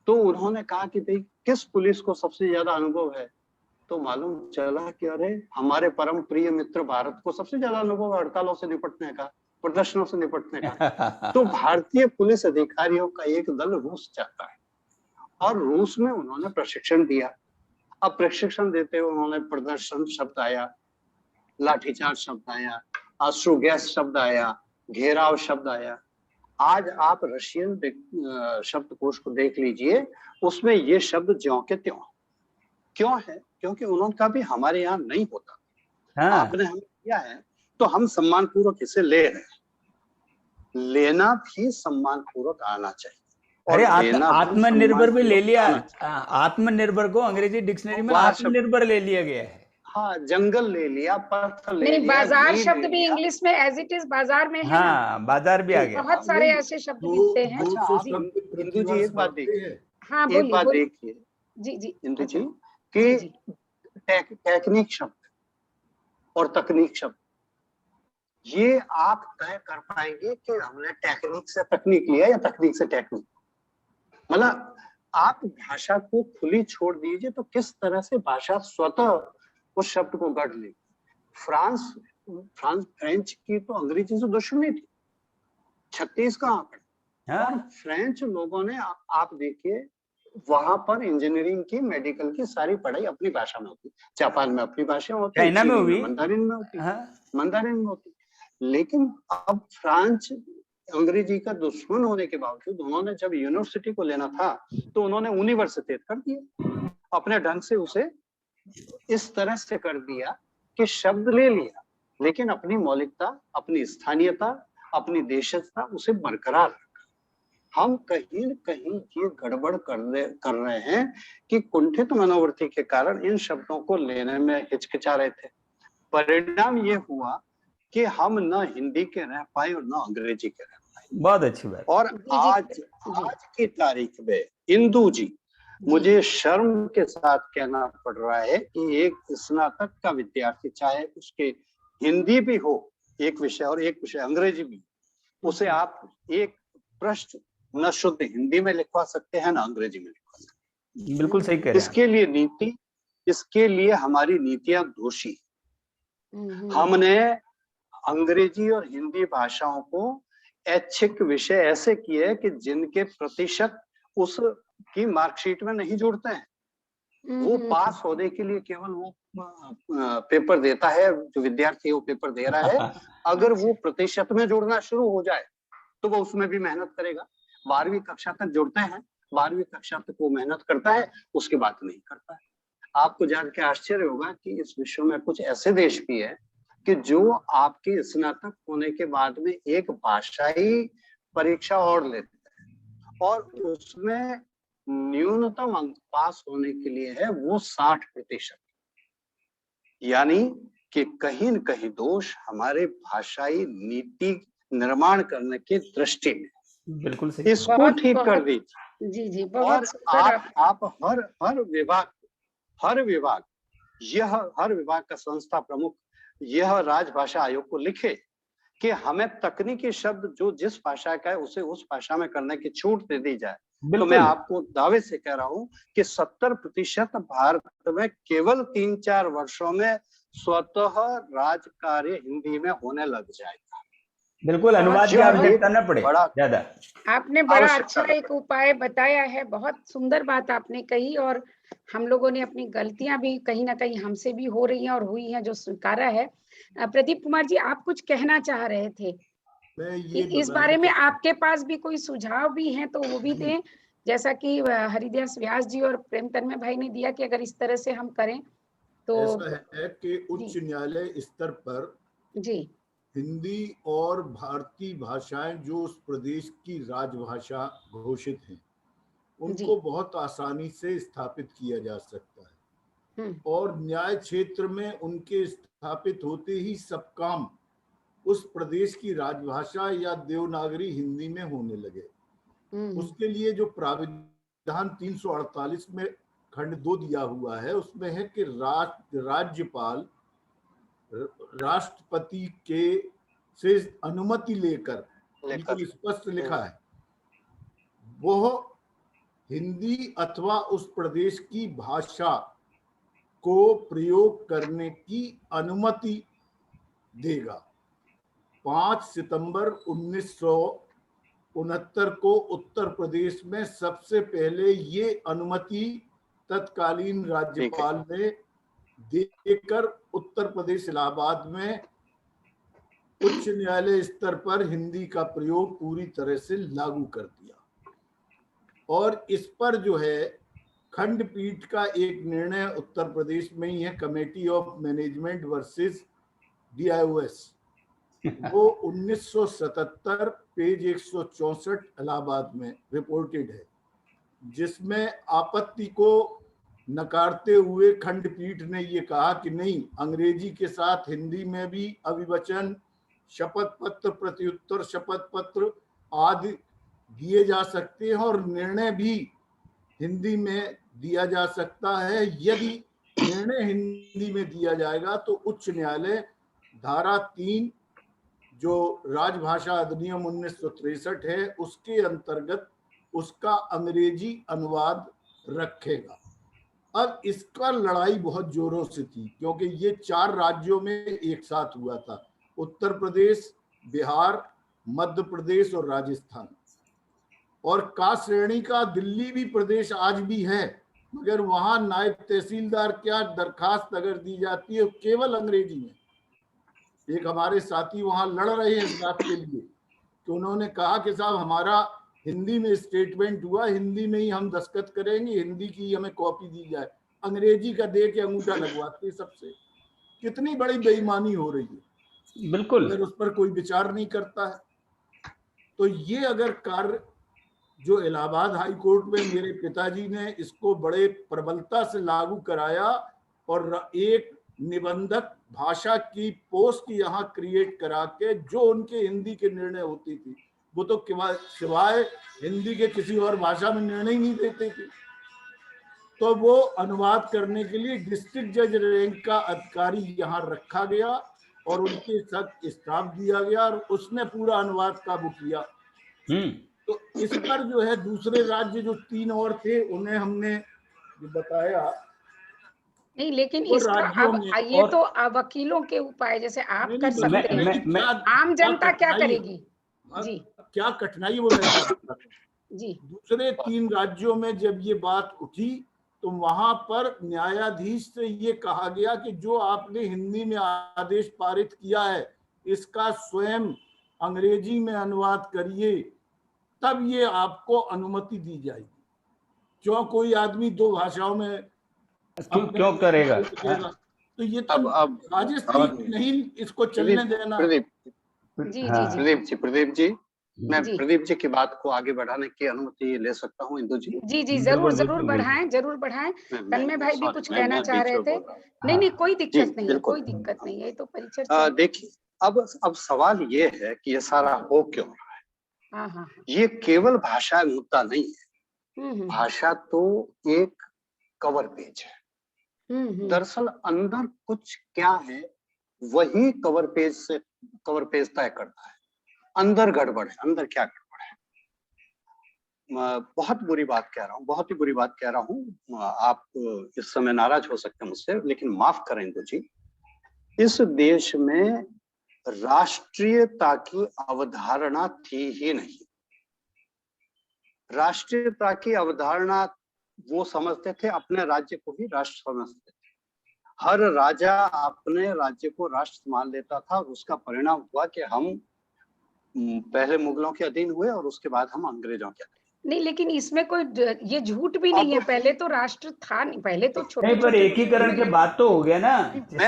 तो उन्होंने कहा कि भाई किस पुलिस को सबसे ज्यादा अनुभव है, तो मालूम चला कि अरे हमारे परम प्रिय मित्र भारत को सबसे ज्यादा अनुभव है हड़तालों से निपटने का, प्रदर्शनों से निपटने का। तो भारतीय पुलिस अधिकारियों का एक दल रूस जाता है और रूस में उन्होंने प्रशिक्षण दिया। अब प्रशिक्षण देते हुए उन्होंने प्रदर्शन शब्द आया, लाठीचार्ज शब्द आया, अश्रु गैस शब्द आया, घेराव शब्द आया। आज आप रशियन शब्दकोश को देख लीजिए, उसमें ये शब्द ज्यों के त्यों। क्यों है? क्योंकि उन्होंने भी हमारे यहाँ नहीं होता। हाँ, आपने हमें किया है तो हम सम्मान पूर्वक इसे ले रहे हैं। लेना भी सम्मान पूर्वक आना चाहिए। अरे आत्मनिर्भर भी ले लिया, आत्मनिर्भर को अंग्रेजी डिक्शनरी में आत्मनिर्भर ले लिया गया है। हाँ, जंगल ले लिया, पत्थर ले नहीं, लिया, बाजार शब्द भी इंग्लिश में एज इट इज बाजार में है। हाँ, बाजार भी आ गया। बहुत सारे ऐसे शब्द मिलते हैं। इंदु जी एक बात देखिए, हाँ एक बात देखिए जी जी इंदु जी कि टेक्निक शब्द और तकनीक शब्द, ये आप तय कर पाएंगे कि हमने टेक्निक से तकनीक लिया या तकनीक से टेक्निक। मतलब आप भाषा को खुली छोड़ दीजिए तो किस तरह से भाषा स्वतः उस शब्द को गढ़ ले। फ्रेंच की तो अंग्रेजी से दुश्मनी थी, 36 का आंकड़ा। और फ्रेंच लोगों ने, आप देखिए वहां पर इंजीनियरिंग की, मेडिकल की सारी पढ़ाई अपनी भाषा में होती। जापान में अपनी भाषा होती, चाइना में होती, मंदारिन में होती, मंदारिन में होती। लेकिन अब फ्रांस अंग्रेजी का दुश्मन होने के बावजूद उन्होंने जब यूनिवर्सिटी को लेना था तो उन्होंने यूनिवर्सिटी कर दिया, अपने ढंग से उसे इस तरह से कर दिया कि शब्द ले लिया लेकिन अपनी मौलिकता, अपनी स्थानीयता, अपनी देशजता उसे बरकरार रखा। हम कहीं न कहीं ये गड़बड़ कर रहे हैं कि कुंठित मनोवृत्ति के कारण इन शब्दों को लेने में हिचकिचा रहे थे। परिणाम ये हुआ कि हम न हिंदी के रह पाए और न अंग्रेजी के रह पाए। बहुत अच्छी बात। और आज की तारीख में इंदु जी, मुझे शर्म के साथ कहना पड़ रहा है कि एक स्नातक का विद्यार्थी, चाहे उसके हिंदी भी हो एक विषय और एक विषय अंग्रेजी भी, उसे आप एक प्रश्न न शुद्ध हिंदी में लिखवा सकते हैं न अंग्रेजी में लिखवा सकते हैं। बिल्कुल सही कह रहे हैं। इसके लिए हमारी नीतियां दोषी। हमने अंग्रेजी और हिंदी भाषाओं को ऐच्छिक विषय ऐसे किए कि जिनके प्रतिशत उसकी मार्कशीट में नहीं जुड़ते हैं। वो पास होने के लिए केवल वो पेपर देता है, जो विद्यार्थी वो पेपर दे रहा है, अगर वो प्रतिशत में जुड़ना शुरू हो जाए तो वो उसमें भी मेहनत करेगा। 12वीं कक्षा तक जुड़ते हैं, 12वीं कक्षा तक वो मेहनत करता है, उसके बाद नहीं करता है। आपको जान के आश्चर्य होगा कि इस विश्व में कुछ ऐसे देश भी है कि जो आपके स्नातक होने के बाद में एक भाषाई परीक्षा और लेते हैं और उसमें न्यूनतम अंक पास होने के लिए है वो 60%। यानी कि कहीं न कहीं दोष हमारे भाषाई नीति निर्माण करने की दृष्टि में, बिल्कुल सही, इसको ठीक कर दीजिए। जी जी, और बहुत सुंदर। आप हर विभाग का संस्था प्रमुख यह राजभाषा आयोग को लिखे कि हमें तकनीकी शब्द जो जिस भाषा का है उसे उस भाषा में करने की छूट दे दी जाए। तो मैं आपको दावे से कह रहा हूं कि 70% भारत में केवल 3-4 वर्षों में स्वतः राजकार्य हिंदी में होने लग जाएगा। बिल्कुल, अनुवाद की आवश्यकता न पड़े ज्यादा। आपने बड़ा अच्छा एक उपाय बताया है, बहुत सुंदर बात आपने कही। और हम लोगों ने अपनी गलतियां भी कहीं ना कहीं हमसे भी हो रही हैं और हुई हैं जो स्वीकारा है। प्रदीप कुमार जी, आप कुछ कहना चाह रहे थे इस बारे में? आपके पास भी कोई सुझाव भी हैं तो वो भी दें, जैसा कि हरिदास व्यास जी और प्रेम तन्मय भाई ने दिया कि अगर इस तरह से हम करें तो। ऐसा है कि उच्च न्यायालय स्तर पर जी हिंदी और भारतीय भाषाएं जो उस प्रदेश की राजभाषा घोषित हैं उनको बहुत आसानी से स्थापित किया जा सकता है और न्याय क्षेत्र में उनके स्थापित होते ही सब काम उस प्रदेश की राजभाषा या देवनागरी हिंदी में होने लगे। उसके लिए जो प्राविधान 348 में खंड 2 दिया हुआ है उसमें है कि राज्यपाल राष्ट्रपति के से अनुमति लेकर, बिल्कुल स्पष्ट लिखा है, वो हिंदी अथवा उस प्रदेश की भाषा को प्रयोग करने की अनुमति देगा। 5 सितंबर 1969 को उत्तर प्रदेश में सबसे पहले ये अनुमति तत्कालीन राज्यपाल ने देकर उत्तर प्रदेश इलाहाबाद में उच्च न्यायालय स्तर पर हिंदी का प्रयोग पूरी तरह से लागू कर दिया। और इस पर जो है खंडपीठ का एक निर्णय उत्तर प्रदेश में ही है, committee of management versus DIOS, वो 1977 पेज 164 इलाहाबाद में रिपोर्टेड है, जिसमें आपत्ति को नकारते हुए खंडपीठ ने ये कहा कि नहीं, अंग्रेजी के साथ हिंदी में भी अभिवचन, शपथ पत्र, प्रत्युत्तर शपथ पत्र आदि दिए जा सकते हैं और निर्णय भी हिंदी में दिया जा सकता है। यदि निर्णय हिंदी में दिया जाएगा तो उच्च न्यायालय धारा 3 जो राजभाषा अधिनियम 1963 है उसके अंतर्गत उसका अंग्रेजी अनुवाद रखेगा। अब इसका लड़ाई बहुत जोरों से थी क्योंकि ये 4 राज्यों में एक साथ हुआ था, उत्तर प्रदेश, बिहार, मध्य प्रदेश और राजस्थान। और का श्रेणी का दिल्ली भी प्रदेश आज भी है, मगर वहां नायब तहसीलदार क्या दरखास्त अगर दी जाती है केवल अंग्रेजी में। एक हमारे साथी वहां लड़ रहे हैं इस बात के लिए कि उन्होंने कहा कि साहब हमारा हिंदी में स्टेटमेंट हुआ, हिंदी में ही हम दस्तखत करेंगे, हिंदी की हमें कॉपी दी जाए, अंग्रेजी का दे के अंगूठा लगवाते सबसे। कितनी बड़ी बेईमानी हो रही है, बिल्कुल, अगर उस पर कोई विचार नहीं करता है। तो ये अगर कार्य जो इलाहाबाद हाई कोर्ट में मेरे पिताजी ने इसको बड़े प्रबलता से लागू कराया और एक निबंधक भाषा की पोस्ट यहाँ क्रिएट करा के जो उनके हिंदी के निर्णय होती थी वो तो सिवाय हिंदी के किसी और भाषा में निर्णय ही नहीं देते थे, तो वो अनुवाद करने के लिए डिस्ट्रिक्ट जज रैंक का अधिकारी यहाँ रखा गया और उनके साथ स्टाफ दिया गया और उसने पूरा अनुवाद काबू किया। तो इस पर जो है दूसरे राज्य जो 3 और थे उन्हें हमने बताया नहीं, लेकिन वो इसका राज्यों अब में ये और तो वकीलों के उपाय, जैसे आप नहीं कर नहीं सकते नहीं, हैं, नहीं, मैं आम जनता क्या कठिनाई करेगी? जी क्या कठिनाई है वो मैं बता रहा था। जी दूसरे 3 राज्यों में जब ये बात उठी तो वहां पर न्यायाधीश से ये कहा गया कि जो आपने हिंदी में आदेश पारित किया है इसका स्वयं अंग्रेजी में अनुवाद करिए, तब ये आपको अनुमति दी जाएगी। क्यों कोई आदमी 2 भाषाओं में क्यों अपने क्यों करेगा? करेगा? तो ये तो अब साजिश थी कि नहीं इसको चलने प्रदीप देना। प्रदीप जी हाँ, जी प्रदीप जी मैं जी प्रदीप जी की बात को आगे बढ़ाने की अनुमति ले सकता हूँ इंदु जी? जी जी, बिल्कुल जरूर बिल्कुल बिल्कुल। बढ़ाएं, जरूर बढ़ाएं। तन्मय भाई भी सॉरी कुछ कहना मैं चाह बीच रहे में थे। बोल रहा हूँ। नहीं नहीं, कोई जी दिक्कत नहीं है, बिल्कुल। कोई दिक्कत नहीं है, ये तो परिचर्चा है। देखिए अब सवाल ये है कि ये सारा हो क्यों रहा है। हाँ हाँ, ये केवल भाषा मुद्दा नहीं है। हम्म भाषा तो एक कवर पेज है। दरअसल अंदर कुछ क्या है वही कवर पेज तय करता है। अंदर गड़बड़ है, अंदर क्या गड़बड़ है। बहुत बुरी बात कह रहा हूँ, बहुत ही बुरी बात कह रहा हूँ। आप इस समय नाराज हो सकते हैं मुझसे, लेकिन माफ करें इंदु जी। इस देश में राष्ट्रीयता की अवधारणा थी ही नहीं। राष्ट्रीयता की अवधारणा वो समझते थे, अपने राज्य को ही राष्ट्र समझते थे। हर राजा अपने राज्य को राष्ट्र मान लेता था और उसका परिणाम हुआ कि हम पहले मुगलों के अधीन हुए और उसके बाद हम अंग्रेजों के अधीन। नहीं, लेकिन इसमें कोई ये झूठ भी नहीं है, पहले तो राष्ट्र था नहीं, पहले तो छोटे नहीं, पर एकीकरण के बाद तो हो गया ना।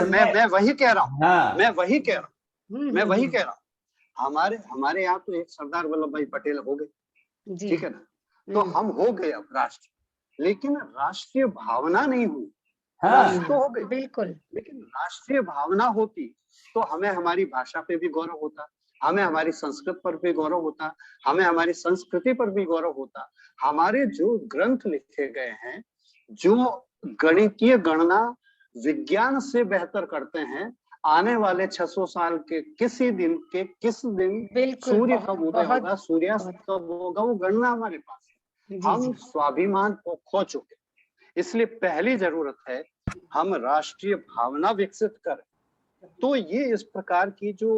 मैं वही कह रहा हूँ। हाँ, मैं वही कह रहा हूँ। हमारे यहाँ तो एक सरदार वल्लभ भाई पटेल हो गए, जी ठीक है ना। तो हम हो गए अब राष्ट्र, लेकिन राष्ट्रीय भावना नहीं हुई। हाँ, राष्ट्र तो हो गए, बिल्कुल। लेकिन राष्ट्रीय भावना होती तो हमें हमारी भाषा पे भी गौरव होता, हमें हमारी संस्कृत पर भी गौरव होता, हमें हमारी संस्कृति पर भी गौरव होता। हमारे जो ग्रंथ लिखे गए हैं, जो गणितीय गणना विज्ञान से बेहतर करते हैं, आने वाले 600 साल के किस दिन बिल्कुल, सूर्य कब उदय बहुत होगा, सूर्यास्त कब होगा, वो गणना हमारे पास है। जी हम जी स्वाभिमान को खो चुके, इसलिए पहली जरूरत है हम राष्ट्रीय भावना विकसित करें। तो ये इस प्रकार की जो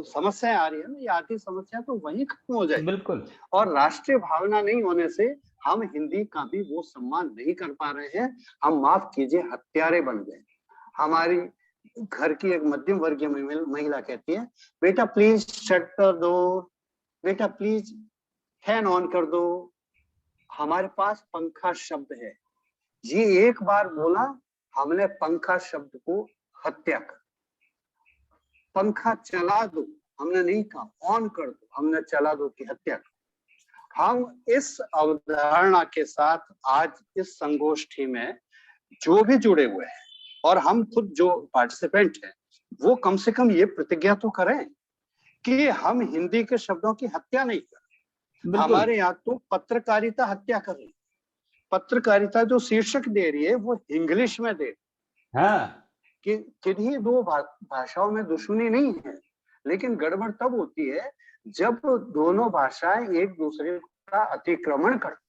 समस्याएं आ रही है ना, ये आर्थिक समस्या तो वहीं खत्म हो जाएगी। बिल्कुल। और राष्ट्रीय भावना नहीं होने से हम हिंदी का भी वो सम्मान नहीं कर पा रहे हैं। हम माफ कीजिए हत्यारे बन गए। हमारी घर की एक मध्यम वर्गीय महिला कहती है, बेटा प्लीज शट द डोर, बेटा प्लीज फैन ऑन कर दो। हमारे पास पंखा शब्द है, ये एक बार बोला, हमने पंखा शब्द को हत्या कर। पंखा चला दो हमने नहीं कहा, ऑन कर दो, हमने चला दो की हत्या कर। हम इस अवधारणा के साथ आज इस संगोष्ठी में जो भी जुड़े हुए हैं और हम खुद जो पार्टिसिपेंट हैं, वो कम से कम ये प्रतिज्ञा तो करें कि हम हिंदी के शब्दों की हत्या नहीं करें। हमारे यहाँ तो पत्रकारिता हत्या कर रही है। पत्रकारिता जो शीर्षक दे रही है वो इंग्लिश में दे रही है। हाँ, कि किन्हीं दो भाषाओं में दुश्मनी नहीं है, लेकिन गड़बड़ तब होती है जब दोनों भाषाएं एक दूसरे का अतिक्रमण करती।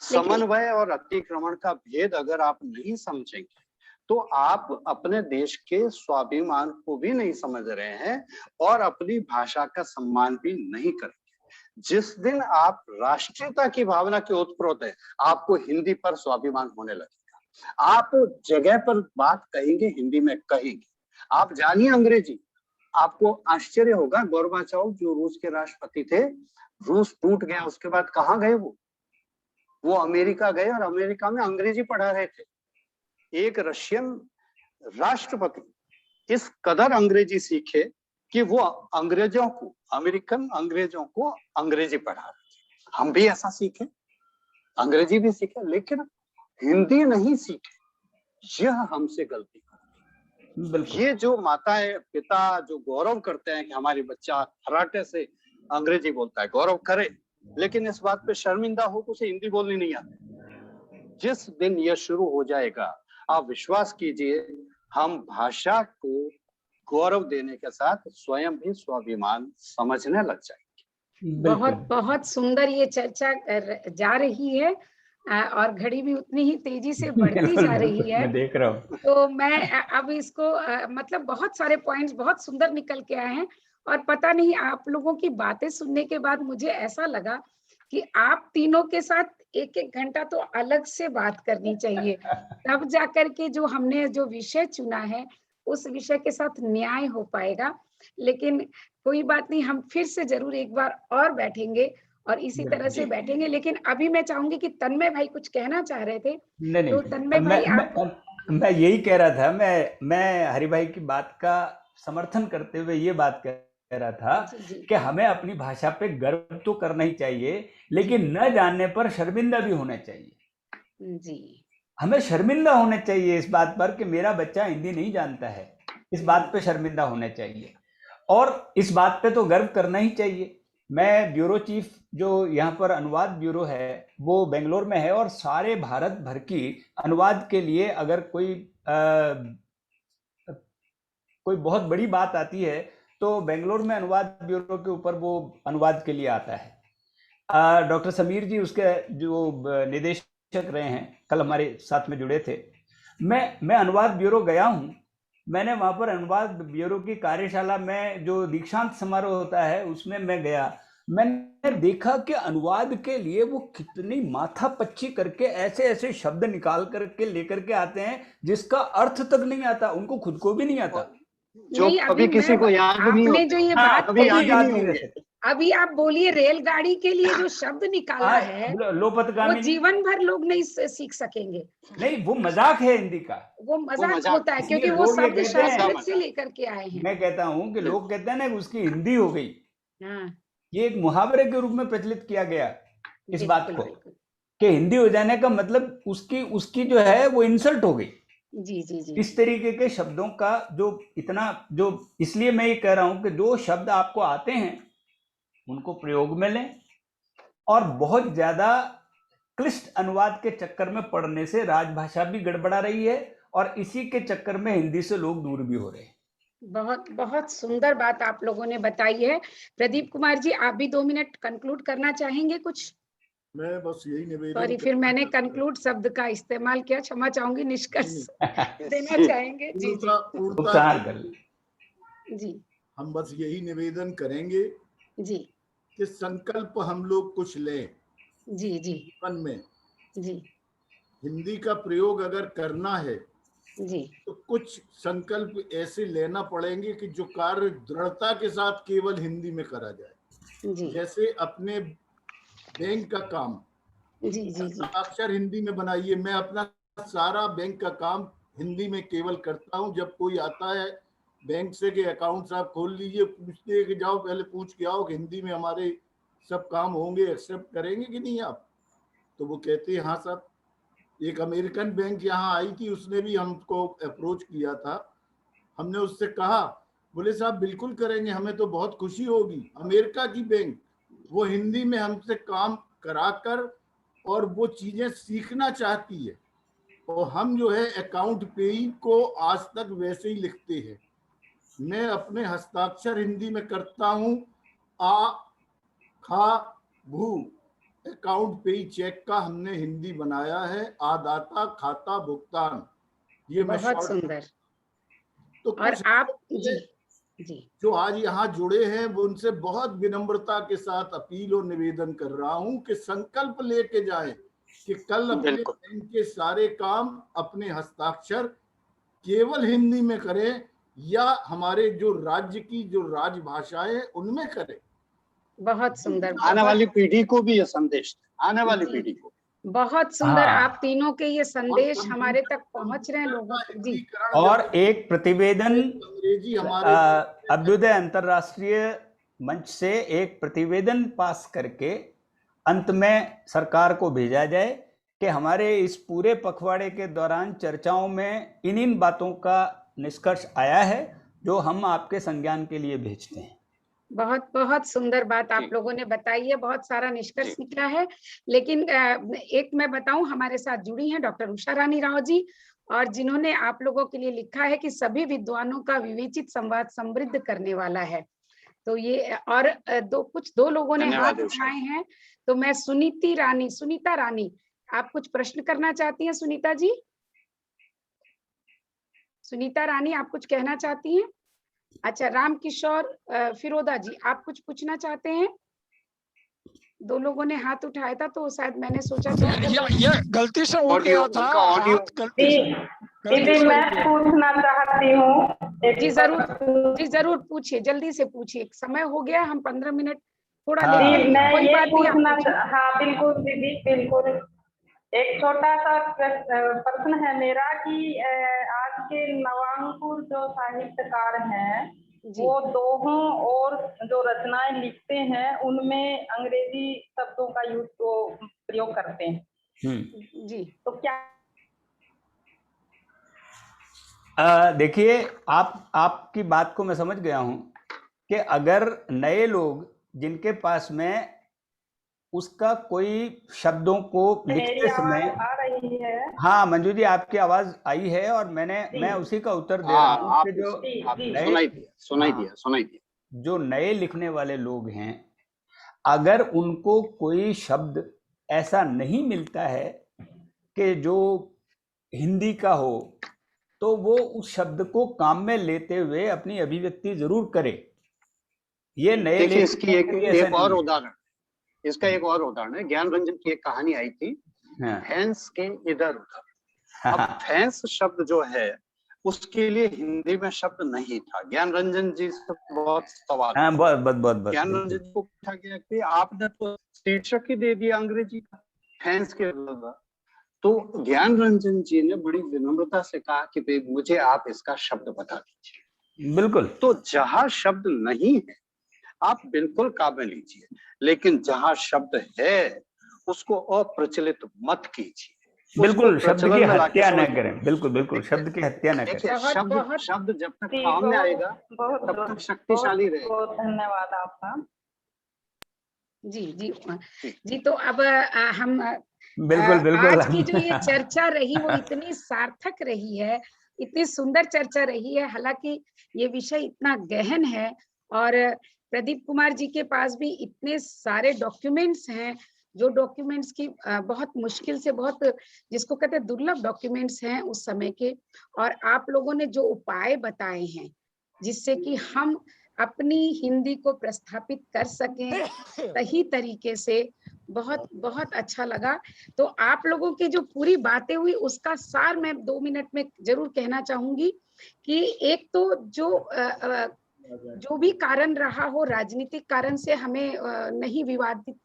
समन्वय और अतिक्रमण का भेद अगर आप नहीं समझेंगे तो आप अपने देश के स्वाभिमान को भी नहीं समझ रहे हैं और अपनी भाषा का सम्मान भी नहीं करेंगे। जिस दिन आप राष्ट्रीयता की भावना के ओतप्रोत है, आपको हिंदी पर स्वाभिमान होने लगेगा। आप जगह पर बात कहेंगे हिंदी में कहेंगे। आप जानिए अंग्रेजी, आपको आश्चर्य होगा, गोर्बाचोव जो रूस के राष्ट्रपति थे, रूस टूट गया उसके बाद कहाँ गए वो अमेरिका गए और अमेरिका में अंग्रेजी पढ़ा रहे थे। एक रशियन राष्ट्रपति इस कदर अंग्रेजी सीखे कि वो अमेरिकन अंग्रेजों को अंग्रेजी पढ़ा रहे थे। हम भी ऐसा सीखे, अंग्रेजी भी सीखे, लेकिन हिंदी नहीं सीखे। यह हमसे गलती है। ये जो माताएं पिता जो गौरव करते हैं कि हमारी बच्चा फराटे से अंग्रेजी बोलता है, गौरव करे, लेकिन इस बात पे शर्मिंदा हो कि उसे हिंदी बोलनी नहीं आती। जिस दिन यह शुरू हो जाएगा, आप विश्वास कीजिए, हम भाषा को गौरव देने के साथ स्वयं भी स्वाभिमान समझने लग जाएंगे। बहुत बहुत सुंदर ये चर्चा जा रही है। और घड़ी भी उतनी ही तेजी से बढ़ती बिल्कुल जा रही बिल्कुल, है। मैं देख रहा हूँ। तो मैं अब इसको मतलब बहुत सारे पॉइंट्स बहुत सुंदर निकल के आए हैं, और पता नहीं आप लोगों की बातें सुनने के बाद मुझे ऐसा लगा कि आप तीनों के साथ एक एक घंटा तो अलग से बात करनी चाहिए, तब जाकर के जो हमने जो विषय चुना है उस विषय के साथ न्याय हो पाएगा। लेकिन कोई बात नहीं, हम फिर से जरूर एक बार और बैठेंगे और इसी तरह से बैठेंगे। लेकिन अभी मैं चाहूंगी कि तन्मय भाई कुछ कहना चाह रहे थे, नहीं तो नहीं, तन्मय भाई आप। मैं यही कह रहा था, मैं हरि भाई की बात का समर्थन करते हुए ये बात कह रहा था जी जी कि हमें अपनी भाषा पे गर्व तो करना ही चाहिए, लेकिन न जानने पर शर्मिंदा भी होना चाहिए। जी हमें शर्मिंदा होना चाहिए इस बात पर कि मेरा बच्चा हिंदी नहीं जानता है, इस बात पे शर्मिंदा होना चाहिए, और इस बात पे तो गर्व करना ही चाहिए। मैं ब्यूरो चीफ जो यहाँ पर अनुवाद ब्यूरो है वो बेंगलोर में है, और सारे भारत भर की अनुवाद के लिए अगर कोई बहुत बड़ी बात आती है तो बेंगलोर में अनुवाद ब्यूरो के ऊपर वो अनुवाद के लिए आता है। डॉक्टर समीर जी उसके जो निदेशक रहे हैं, कल हमारे साथ में जुड़े थे। मैं अनुवाद ब्यूरो गया हूँ, मैंने वहाँ पर अनुवाद ब्यूरो की कार्यशाला में जो दीक्षांत समारोह होता है उसमें मैं गया, मैंने देखा कि अनुवाद के लिए वो कितनी माथापच्ची करके ऐसे ऐसे शब्द निकाल करके लेकर के आते हैं जिसका अर्थ तक नहीं आता, उनको खुद को भी नहीं आता, जो नहीं, कभी किसी को याद नहीं आपने होते। जो ये हाँ, बात कभी कभी कही याद याद नहीं नहीं रह होंगे। सकते। अभी आप बोलिए, रेलगाड़ी के लिए जो शब्द निकाला है वो लोपतगामी जीवन भर लोग नहीं सीख सकेंगे। नहीं, वो मजाक है हिंदी का। वो मजाक मजाक होता है, इसलिए क्योंकि वो लोग ये शब्द कहते हैं, संस्कृत से लेकर के आए हैं। मैं कहता हूँ कि लोग कहते हैं ना उसकी हिंदी हो गई, हाँ, ये एक मुहावरे के रूप में प्रचलित किया गया इस बात बिल्कुल को बिल्कुल। कि हिंदी हो जाने का मतलब उसकी जो है वो इंसल्ट हो गई। जी जी जी इस तरीके के शब्दों का जो इतना जो, इसलिए मैं ये कह रहा हूं कि जो शब्द आपको आते हैं उनको प्रयोग में लें, और बहुत ज्यादा क्लिष्ट अनुवाद के चक्कर में पड़ने से राजभाषा भी गड़बड़ा रही है, और इसी के चक्कर में हिंदी से लोग दूर भी हो रहे हैं। बहुत बहुत सुंदर बात आप लोगों ने बताई है। प्रदीप कुमार जी, आप भी 2 मिनट कंक्लूड करना चाहेंगे कुछ? मैं बस यही निवेदन सॉरी, फिर मैंने कंक्लूड शब्द का इस्तेमाल किया, क्षमा चाहूंगी, निष्कर्ष देना चाहेंगे? जी जी उपसार कर जी हम बस यही निवेदन करेंगे जी कि संकल्प हम लोग कुछ लें जी जी जीवन में। जी हिंदी का प्रयोग अगर करना है जी तो कुछ संकल्प ऐसे लेना पड़ेंगे कि जो कार्य दृढ़ता के साथ केवल हिंदी में करा जाए। जी जैसे अपने बैंक का काम जी जी जी अक्षर हिंदी में बनाइए। मैं अपना सारा बैंक का काम हिंदी में केवल करता हूं। जब कोई आता है बैंक से कि अकाउंट आप खोल लीजिए, पूछते हैं कि जाओ पहले पूछ के आओ कि हिंदी में हमारे सब काम होंगे, एक्सेप्ट करेंगे कि नहीं आप? तो वो कहते हैं हाँ साहब। एक अमेरिकन बैंक यहाँ आई थी, उसने भी हमको अप्रोच किया था। हमने उससे कहा, बोले साहब बिल्कुल करेंगे, हमें तो बहुत खुशी होगी। अमेरिका की बैंक, वो हिंदी में हमसे काम कराकर और वो चीजें सीखना चाहती है, और हम जो है अकाउंट पेई को आज तक वैसे ही लिखते हैं। मैं अपने हस्ताक्षर हिंदी में करता हूँ। आ खा भू अकाउंट पेई चेक का हमने हिंदी बनाया है। आदाता खाता भुगतान, ये मैं बहुत शॉर्ट। सुंदर। तो और कुछ आप जी जी जो आज यहाँ जुड़े हैं वो उनसे बहुत विनम्रता के साथ अपील और निवेदन कर रहा हूं कि संकल्प लेके जाएं कि कल अपने बिल्कुल। बैंक के सारे काम अपने हस्ताक्षर केवल हिंदी में करें, या हमारे जो राज्य की जो राजभाषाएं उनमें करें। बहुत सुंदर। आने वाली पीढ़ी को भी ये संदेश, आने वाली जी, पीढ़ी को। बहुत सुंदर। हाँ। आप तीनों के ये संदेश हमारे तक पहुंच रहे हैं लोगों तक। जी और एक प्रतिवेदन अंग्रेजी हमारे अभ्युदय अंतरराष्ट्रीय मंच से एक प्रतिवेदन पास करके अंत में सरकार को भेजा जाए कि हमारे इस पूरे पखवाड़े के दौरान चर्चाओं में इन बातों का निष्कर्ष आया है जो हम आपके संज्ञान के लिए भेजते हैं। बहुत बहुत सुंदर बात आप लोगों ने बताई है, बहुत सारा निष्कर्ष निकला है। लेकिन एक मैं बताऊं, हमारे साथ जुड़ी हैं डॉक्टर उषा रानी राव जी, और जिन्होंने आप लोगों के लिए लिखा है कि सभी विद्वानों का विवेचित संवाद समृद्ध करने वाला है। तो ये, और दो लोगों ने हाथ धन्यवाद उषा। उठाए हैं। तो मैं सुनीता रानी आप कुछ प्रश्न करना चाहती हैं सुनीता जी? सुनीता रानी, आप कुछ कहना चाहती हैं? अच्छा, राम किशोर फिरोदा जी, आप कुछ पूछना चाहते हैं? दो लोगों ने हाथ उठाया था तो शायद मैंने सोचा ये गलती से उठ ऑडियो, गया था उनका ऑडियो। हाथ, गलती दीदी से मैं उठ गया। पूछना चाहती हूँ। जी जरूर पूछिए, जल्दी से पूछिए, समय हो गया, हम 15 मिनट थोड़ा हाँ। लेट जी गए, मैं कोई ये बात नहीं, आप पूछना पूछिए। हाँ बिल्कुल दीदी बिल्कुल। एक छोटा सा प्रश्न है मेरा कि आज के नवांकुर जो साहित्यकार हैं जी वो दोहों और जो रचनाएं लिखते हैं उनमें अंग्रेजी शब्दों का यूज प्रयोग करते हैं, जी तो क्या देखिए, आपकी बात को मैं समझ गया हूं कि अगर नए लोग जिनके पास में उसका कोई शब्दों को मेरी लिखते समय, आवाज आ रही है? हाँ मंजू जी आपकी आवाज आई है और मैं उसी का उत्तर दे रहा हूँ कि जो नए, सुनाई दिया। जो नए लिखने वाले लोग हैं, अगर उनको कोई शब्द ऐसा नहीं मिलता है कि जो हिंदी का हो, तो वो उस शब्द को काम में लेते हुए अपनी अभिव्यक्ति जरूर करे। ये नए देखिए, लेखकों इसकी के लिए ऐसा एक और नहीं है। उदाहरण, इसका एक और उदाहरण है। ज्ञान रंजन की एक कहानी आई थी, हाँ। फैंस के इधर उधर। अब फैंस शब्द जो है उसके लिए हिंदी में शब्द नहीं था। ज्ञान रंजन जी से बहुत सवाल, हाँ, बहुत ज्ञान रंजन जी को पूछा गया कि आपने तो शीर्षक ही दे दिया अंग्रेजी का, फैंस के इधर। तो ज्ञान रंजन जी ने बड़ी विनम्रता से कहा कि भाई मुझे आप इसका शब्द बता दीजिए। बिल्कुल। तो जहां शब्द नहीं है आप बिल्कुल काम में लीजिए, लेकिन जहां शब्द है उसको अप्रचलित मत कीजिए, बिल्कुल शब्द की हत्या न करें। बिल्कुल शब्द की हत्या न करें। शब्द जब तक काम में आएगा तब तक शक्तिशाली रहेगा। बहुत धन्यवाद आपका। जी तो अब हम बिल्कुल आज की जो ये चर्चा रही वो इतनी सार्थक रही है, इतनी सुंदर चर्चा रही है। हालांकि ये विषय इतना गहन है और प्रदीप कुमार जी के पास भी इतने सारे डॉक्यूमेंट्स हैं, जो डॉक्यूमेंट्स की बहुत मुश्किल से, बहुत जिसको कहते हैं दुर्लभ डॉक्यूमेंट्स हैं उस समय के। और आप लोगों ने जो उपाय बताए हैं जिससे कि हम अपनी हिंदी को प्रस्थापित कर सकें सही तरीके से, बहुत बहुत अच्छा लगा। तो आप लोगों की जो पूरी बातें हुई उसका सार मैं 2 मिनट में जरूर कहना चाहूंगी कि एक तो जो भी कारण रहा हो, राजनीतिक कारण से हमें नहीं विवादित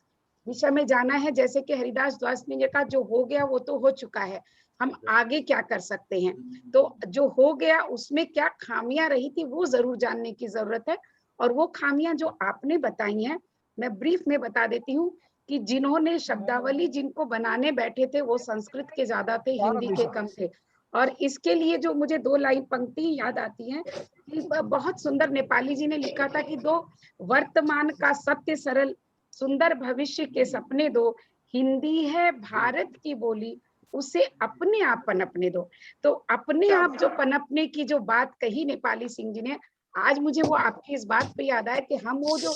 विषय में जाना है। जैसे कि हरिदास द्वासनी ने कहा जो हो गया वो तो हो चुका है, हम आगे क्या कर सकते हैं। तो जो हो गया उसमें क्या खामियां रही थी वो जरूर जानने की जरूरत है। और वो खामियां जो आपने बताई हैं मैं ब्रीफ में बता देती हूँ कि जिन्होंने शब्दावली जिनको बनाने बैठे थे वो संस्कृत के ज्यादा थे, हिंदी के कम थे। और इसके लिए जो मुझे 2 लाइन पंक्ति याद आती हैं कि बहुत सुंदर नेपाली जी ने लिखा था कि दो वर्तमान का सत्य सरल सुंदर भविष्य के सपने दो, हिंदी है भारत की बोली उसे अपने आप पनपने दो। तो अपने आप जो पनपने की जो बात कही नेपाली सिंह जी ने, आज मुझे वो आपकी इस बात पे याद आया कि हम वो जो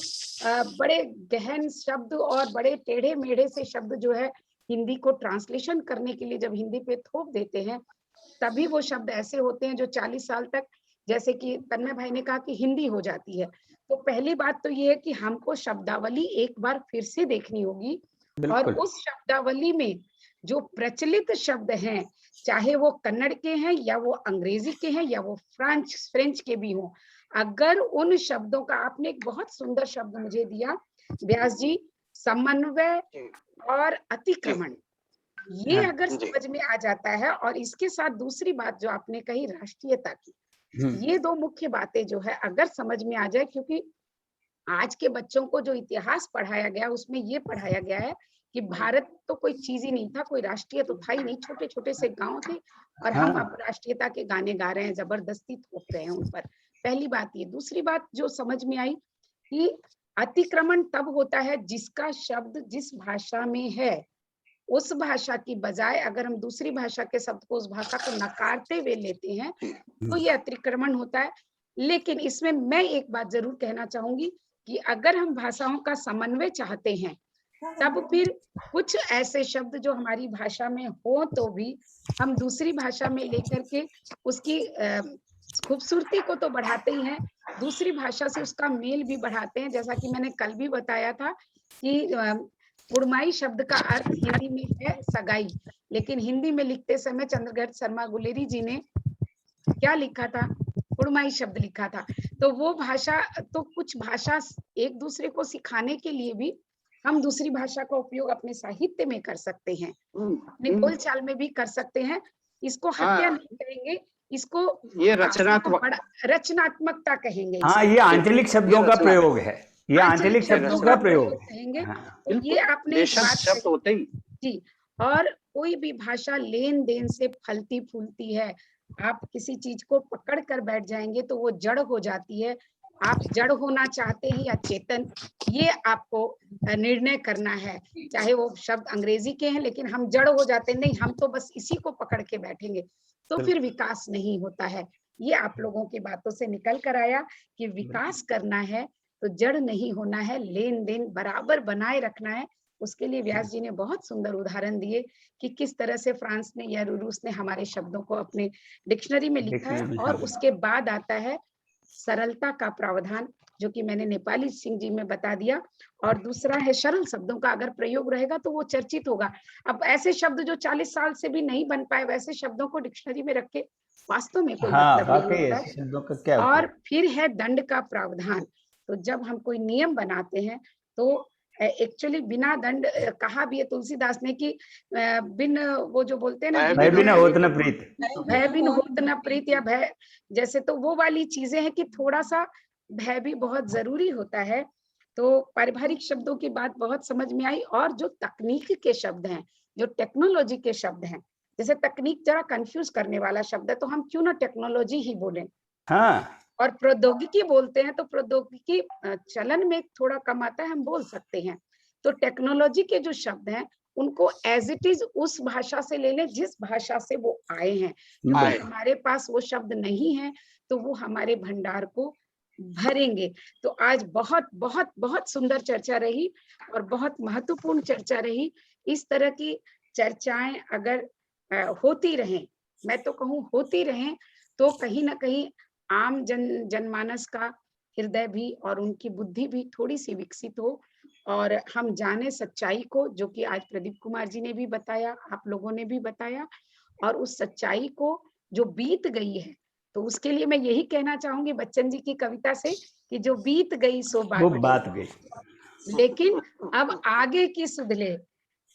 बड़े गहन शब्द और बड़े टेढ़े मेढ़े से शब्द जो है हिंदी को ट्रांसलेशन करने के लिए जब हिंदी पे थोप देते हैं, तभी वो शब्द ऐसे होते हैं जो 40 साल तक, जैसे कि तन्मय भाई ने कहा कि हिंदी हो जाती है। तो पहली बात तो ये है कि हमको शब्दावली एक बार फिर से देखनी होगी और उस शब्दावली में जो प्रचलित शब्द हैं, चाहे वो कन्नड़ के हैं या वो अंग्रेजी के हैं या वो फ्रेंच के भी हों, अगर उन शब्दों का, आपने एक बहुत सुंदर शब्द मुझे दिया व्यास जी, समन्वय और अतिक्रमण, ये अगर समझ में आ जाता है, और इसके साथ दूसरी बात जो आपने कही राष्ट्रीयता की, ये 2 मुख्य बातें जो है अगर समझ में आ जाए, क्योंकि आज के बच्चों को जो इतिहास पढ़ाया गया उसमें ये पढ़ाया गया है कि भारत तो कोई चीज ही नहीं था, कोई राष्ट्रीय तो था ही नहीं, छोटे छोटे से गांव थे और हम अब राष्ट्रीयता के गाने गा रहे हैं, जबरदस्ती थोप रहे हैं उन पर। पहली बात ये। दूसरी बात जो समझ में आई कि अतिक्रमण तब होता है जिसका शब्द जिस भाषा में है उस भाषा की बजाय अगर हम दूसरी भाषा के शब्द को, उस भाषा को नकारते हुए लेते हैं तो ये अतिक्रमण होता है। लेकिन इसमें मैं एक बात जरूर कहना चाहूंगी कि अगर हम भाषाओं का समन्वय चाहते हैं तब फिर कुछ ऐसे शब्द जो हमारी भाषा में हो तो भी हम दूसरी भाषा में लेकर के उसकी खूबसूरती को तो बढ़ाते ही हैं, दूसरी भाषा से उसका मेल भी बढ़ाते हैं। जैसा कि मैंने कल भी बताया था कि कुड़माई शब्द का अर्थ हिंदी में है सगाई, लेकिन हिंदी में लिखते समय चंद्रगढ़ शर्मा गुलेरी जी ने क्या लिखा था? कुड़माई शब्द लिखा था। तो वो भाषा, तो कुछ भाषा एक दूसरे को सिखाने के लिए भी हम दूसरी भाषा का उपयोग अपने साहित्य में कर सकते हैं, अपने बोलचाल में भी कर सकते हैं। इसको हत्या नहीं कहेंगे, इसको ये रचनात्मकता कहेंगे। हाँ, ये आंचलिक शब्दों का प्रयोग है, ये आंचलिक शब्दों का प्रयोग कहेंगे। हाँ। तो ये आपने शब्द होते ही जी। और कोई भी भाषा लेन देन से फलती फूलती है। आप किसी चीज को पकड़ कर बैठ जाएंगे तो वो जड़ हो जाती है। आप जड़ होना चाहते हैं या चेतन, ये आपको निर्णय करना है। चाहे वो शब्द अंग्रेजी के हैं, लेकिन हम जड़ हो जाते हैं, नहीं हम तो बस इसी को पकड़ के बैठेंगे, तो फिर विकास नहीं होता है। ये आप लोगों की बातों से निकल कर आया कि विकास करना है तो जड़ नहीं होना है, लेन देन बराबर बनाए रखना है। उसके लिए व्यास जी ने बहुत सुंदर उदाहरण दिए कि किस तरह से फ्रांस ने या रूस ने हमारे शब्दों को अपने डिक्शनरी में लिखा है। और उसके बाद आता है सरलता का प्रावधान, जो कि मैंने नेपाली सिंह जी में बता दिया। और दूसरा है सरल शब्दों का अगर प्रयोग रहेगा तो वो चर्चित होगा। अब ऐसे शब्द जो 40 साल से भी नहीं बन पाए, वैसे शब्दों को डिक्शनरी में रख के वास्तव में कोई मतलब नहीं होता है। शब्दों का क्या और फिर है दंड का प्रावधान। तो जब हम कोई नियम बनाते हैं तो एक्चुअली बिना दंड कहा भी है तुलसीदास ने कि बिन, वो जो बोलते हैं ना, भय बिना होत न प्रीत, भय बिन होत न प्रीत, या भय जैसे, तो वो वाली चीजें हैं कि थोड़ा सा भय भी बहुत जरूरी होता है। तो पारिवारिक शब्दों की बात बहुत समझ में आई। और जो तकनीक के शब्द हैं, जो टेक्नोलॉजी के शब्द हैं, जैसे तकनीक जरा कंफ्यूज करने वाला शब्द है, तो हम क्यों ना टेक्नोलॉजी ही बोलें। हाँ। और प्रौद्योगिकी बोलते हैं तो प्रौद्योगिकी चलन में थोड़ा कम आता है, हम बोल सकते हैं। तो टेक्नोलॉजी के जो शब्द हैं उनको एज इट इज उस भाषा से ले लें जिस भाषा से वो आए हैं, क्योंकि हमारे पास वो शब्द नहीं है तो वो हमारे भंडार को भरेंगे। तो आज बहुत बहुत बहुत सुंदर चर्चा रही और बहुत महत्वपूर्ण चर्चा रही। इस तरह की चर्चाएं अगर होती रहें, मैं तो कहूँ होती रहें, तो कहीं ना कहीं आम जनमानस का हृदय भी और उनकी बुद्धि भी थोड़ी सी विकसित हो और हम जाने सच्चाई को, जो कि आज प्रदीप कुमार जी ने भी बताया, आप लोगों ने भी बताया। और उस सच्चाई को जो बीत गई है, तो उसके लिए मैं यही कहना चाहूंगी बच्चन जी की कविता से कि जो बीत गई सो बात गई, लेकिन अब आगे की सुधले,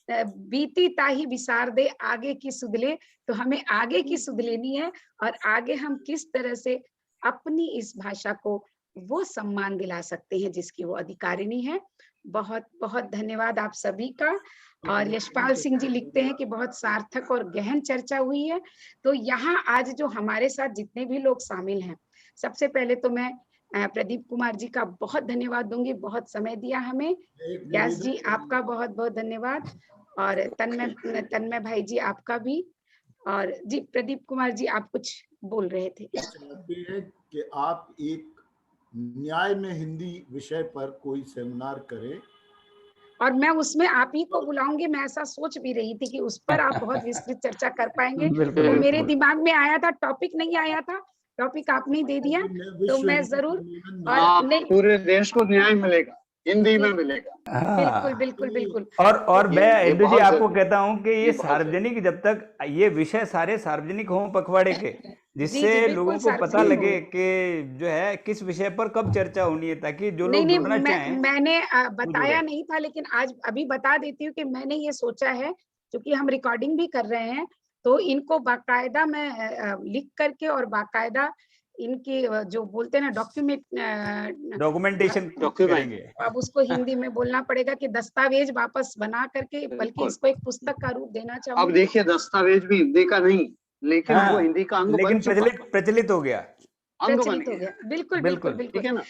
बीती ताही विसार दे, आगे की सुधले। तो हमें आगे की सुध लेनी है और आगे हम किस तरह से अपनी इस भाषा को वो सम्मान दिला सकते हैं जिसकी वो अधिकारिणी है। बहुत बहुत धन्यवाद आप सभी का। और यशपाल सिंह जी लिखते हैं कि बहुत सार्थक और गहन चर्चा हुई है। तो यहाँ आज जो हमारे साथ जितने भी लोग शामिल हैं, सबसे पहले तो मैं प्रदीप कुमार जी का बहुत धन्यवाद दूंगी, बहुत समय दिया हमें। व्यास जी आपका बहुत बहुत धन्यवाद, और तन्मय भाई जी आपका भी। और जी प्रदीप कुमार जी आप कुछ बोल रहे थे। चाहते हैं कि आप एक न्याय में हिंदी विषय पर कोई सेमिनार करें, और मैं उसमें आप ही को बुलाऊंगी। मैं ऐसा सोच भी रही थी कि उस पर आप बहुत विस्तृत चर्चा कर पाएंगे। तो मेरे दिमाग में आया था, टॉपिक नहीं आया था, टॉपिक आपने दे दिया, तो मैं जरूर। और पूरे देश को न्याय मिलेगा, हिंदी में मिलेगा। बिल्कुल बिल्कुल बिल्कुल। और मैं इंदु जी आपको कहता हूं कि ये सार्वजनिक, जब तक ये विषय सारे सार्वजनिक हों पखवाड़े के, जिससे लोगों को पता लगे कि जो है किस विषय पर कब चर्चा होनी है, ताकि जो लोग जुड़ना चाहें। मैंने बताया नहीं था, लेकिन आज अभी बता देती हूँ कि मैंने ये सोचा है, क्योंकि हम रिकॉर्डिंग भी कर रहे हैं, तो इनको बाकायदा मैं लिख करके और बाकायदा इनकी जो बोलते हैं ना डॉक्यूमेंटेशन करेंगे। अब उसको हिंदी में बोलना पड़ेगा कि दस्तावेज वापस बना करके, बल्कि इसको एक पुस्तक का रूप देना चाहूंगी। अब देखिए दस्तावेज भी हिंदी का नहीं, लेकिन वो हिंदी का अंग, लेकिन प्रचलित हो गया, प्रचलित हो गया। बिल्कुल बिल्कुल बिल्कुल, है ना।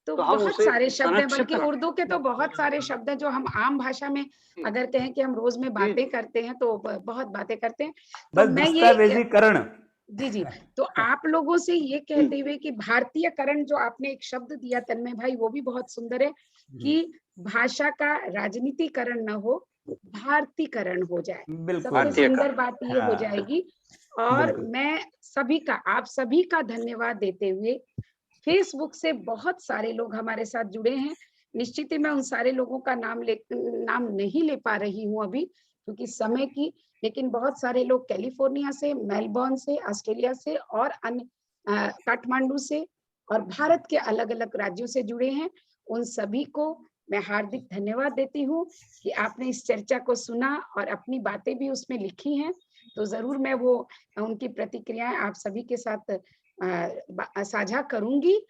तो बहुत सारे शब्द हैं, बल्कि उर्दू के तो बहुत सारे शब्द हैं जो हम आम भाषा में अगर कहें कि हम रोज में बातें करते हैं तो बहुत बातें करते हैं। बस दस्तावेजीकरण जी जी। तो आप लोगों से ये कहते हुए कि भारतीयकरण जो आपने एक शब्द दिया तन्मय भाई, वो भी बहुत सुंदर है कि भाषा का राजनीतिकरण न हो, भारतीकरण हो जाए। बिल्कुल सबसे भारतीयकरण। सुंदर बात ये हो हाँ जाएगी। और बिल्कुल मैं सभी का, आप सभी का धन्यवाद देते हुए, फेसबुक से बहुत सारे लोग हमारे साथ जुड़े हैं। निश्चित ही मैं उन सारे लोगों का नाम नहीं ले पा रही हूँ अभी क्योंकि समय की, लेकिन बहुत सारे लोग कैलिफोर्निया से, मेलबर्न से, ऑस्ट्रेलिया से और अन्य काठमांडू से और भारत के अलग-अलग राज्यों से जुड़े हैं। उन सभी को मैं हार्दिक धन्यवाद देती हूँ कि आपने इस चर्चा को सुना और अपनी बातें भी उसमें लिखी हैं। तो जरूर मैं वो उनकी प्रतिक्रियाएं आप सभी के साथ साझा करूंगी।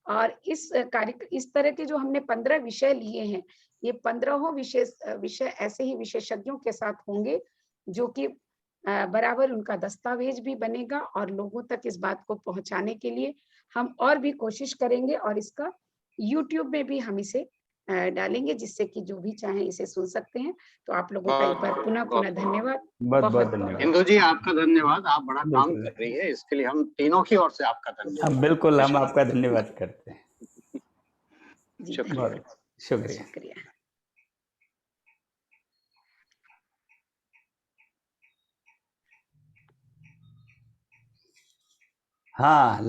और इस तरह के जो हमने 15 विषय लिए हैं, ये 15 विषय ऐसे ही विशेषज्ञों के साथ होंगे जो कि बराबर उनका दस्तावेज भी बनेगा और लोगों तक इस बात को पहुंचाने के लिए हम और भी कोशिश करेंगे और इसका YouTube में भी हम इसे डालेंगे जिससे कि जो भी चाहे इसे सुन सकते हैं। तो आप लोगों का एक बार पुनः धन्यवाद। बहुत बहुत धन्यवाद। इंदु जी आपका धन्यवाद, आप बड़ा काम बिल्कुल। कर रही है, इसके लिए हम तीनों की ओर से आपका धन्यवाद। बिल्कुल हम आपका धन्यवाद करते हैं। जी शुक्रिया। धन्यवाद। शुक्रिया। शुक्रिया। हाँ।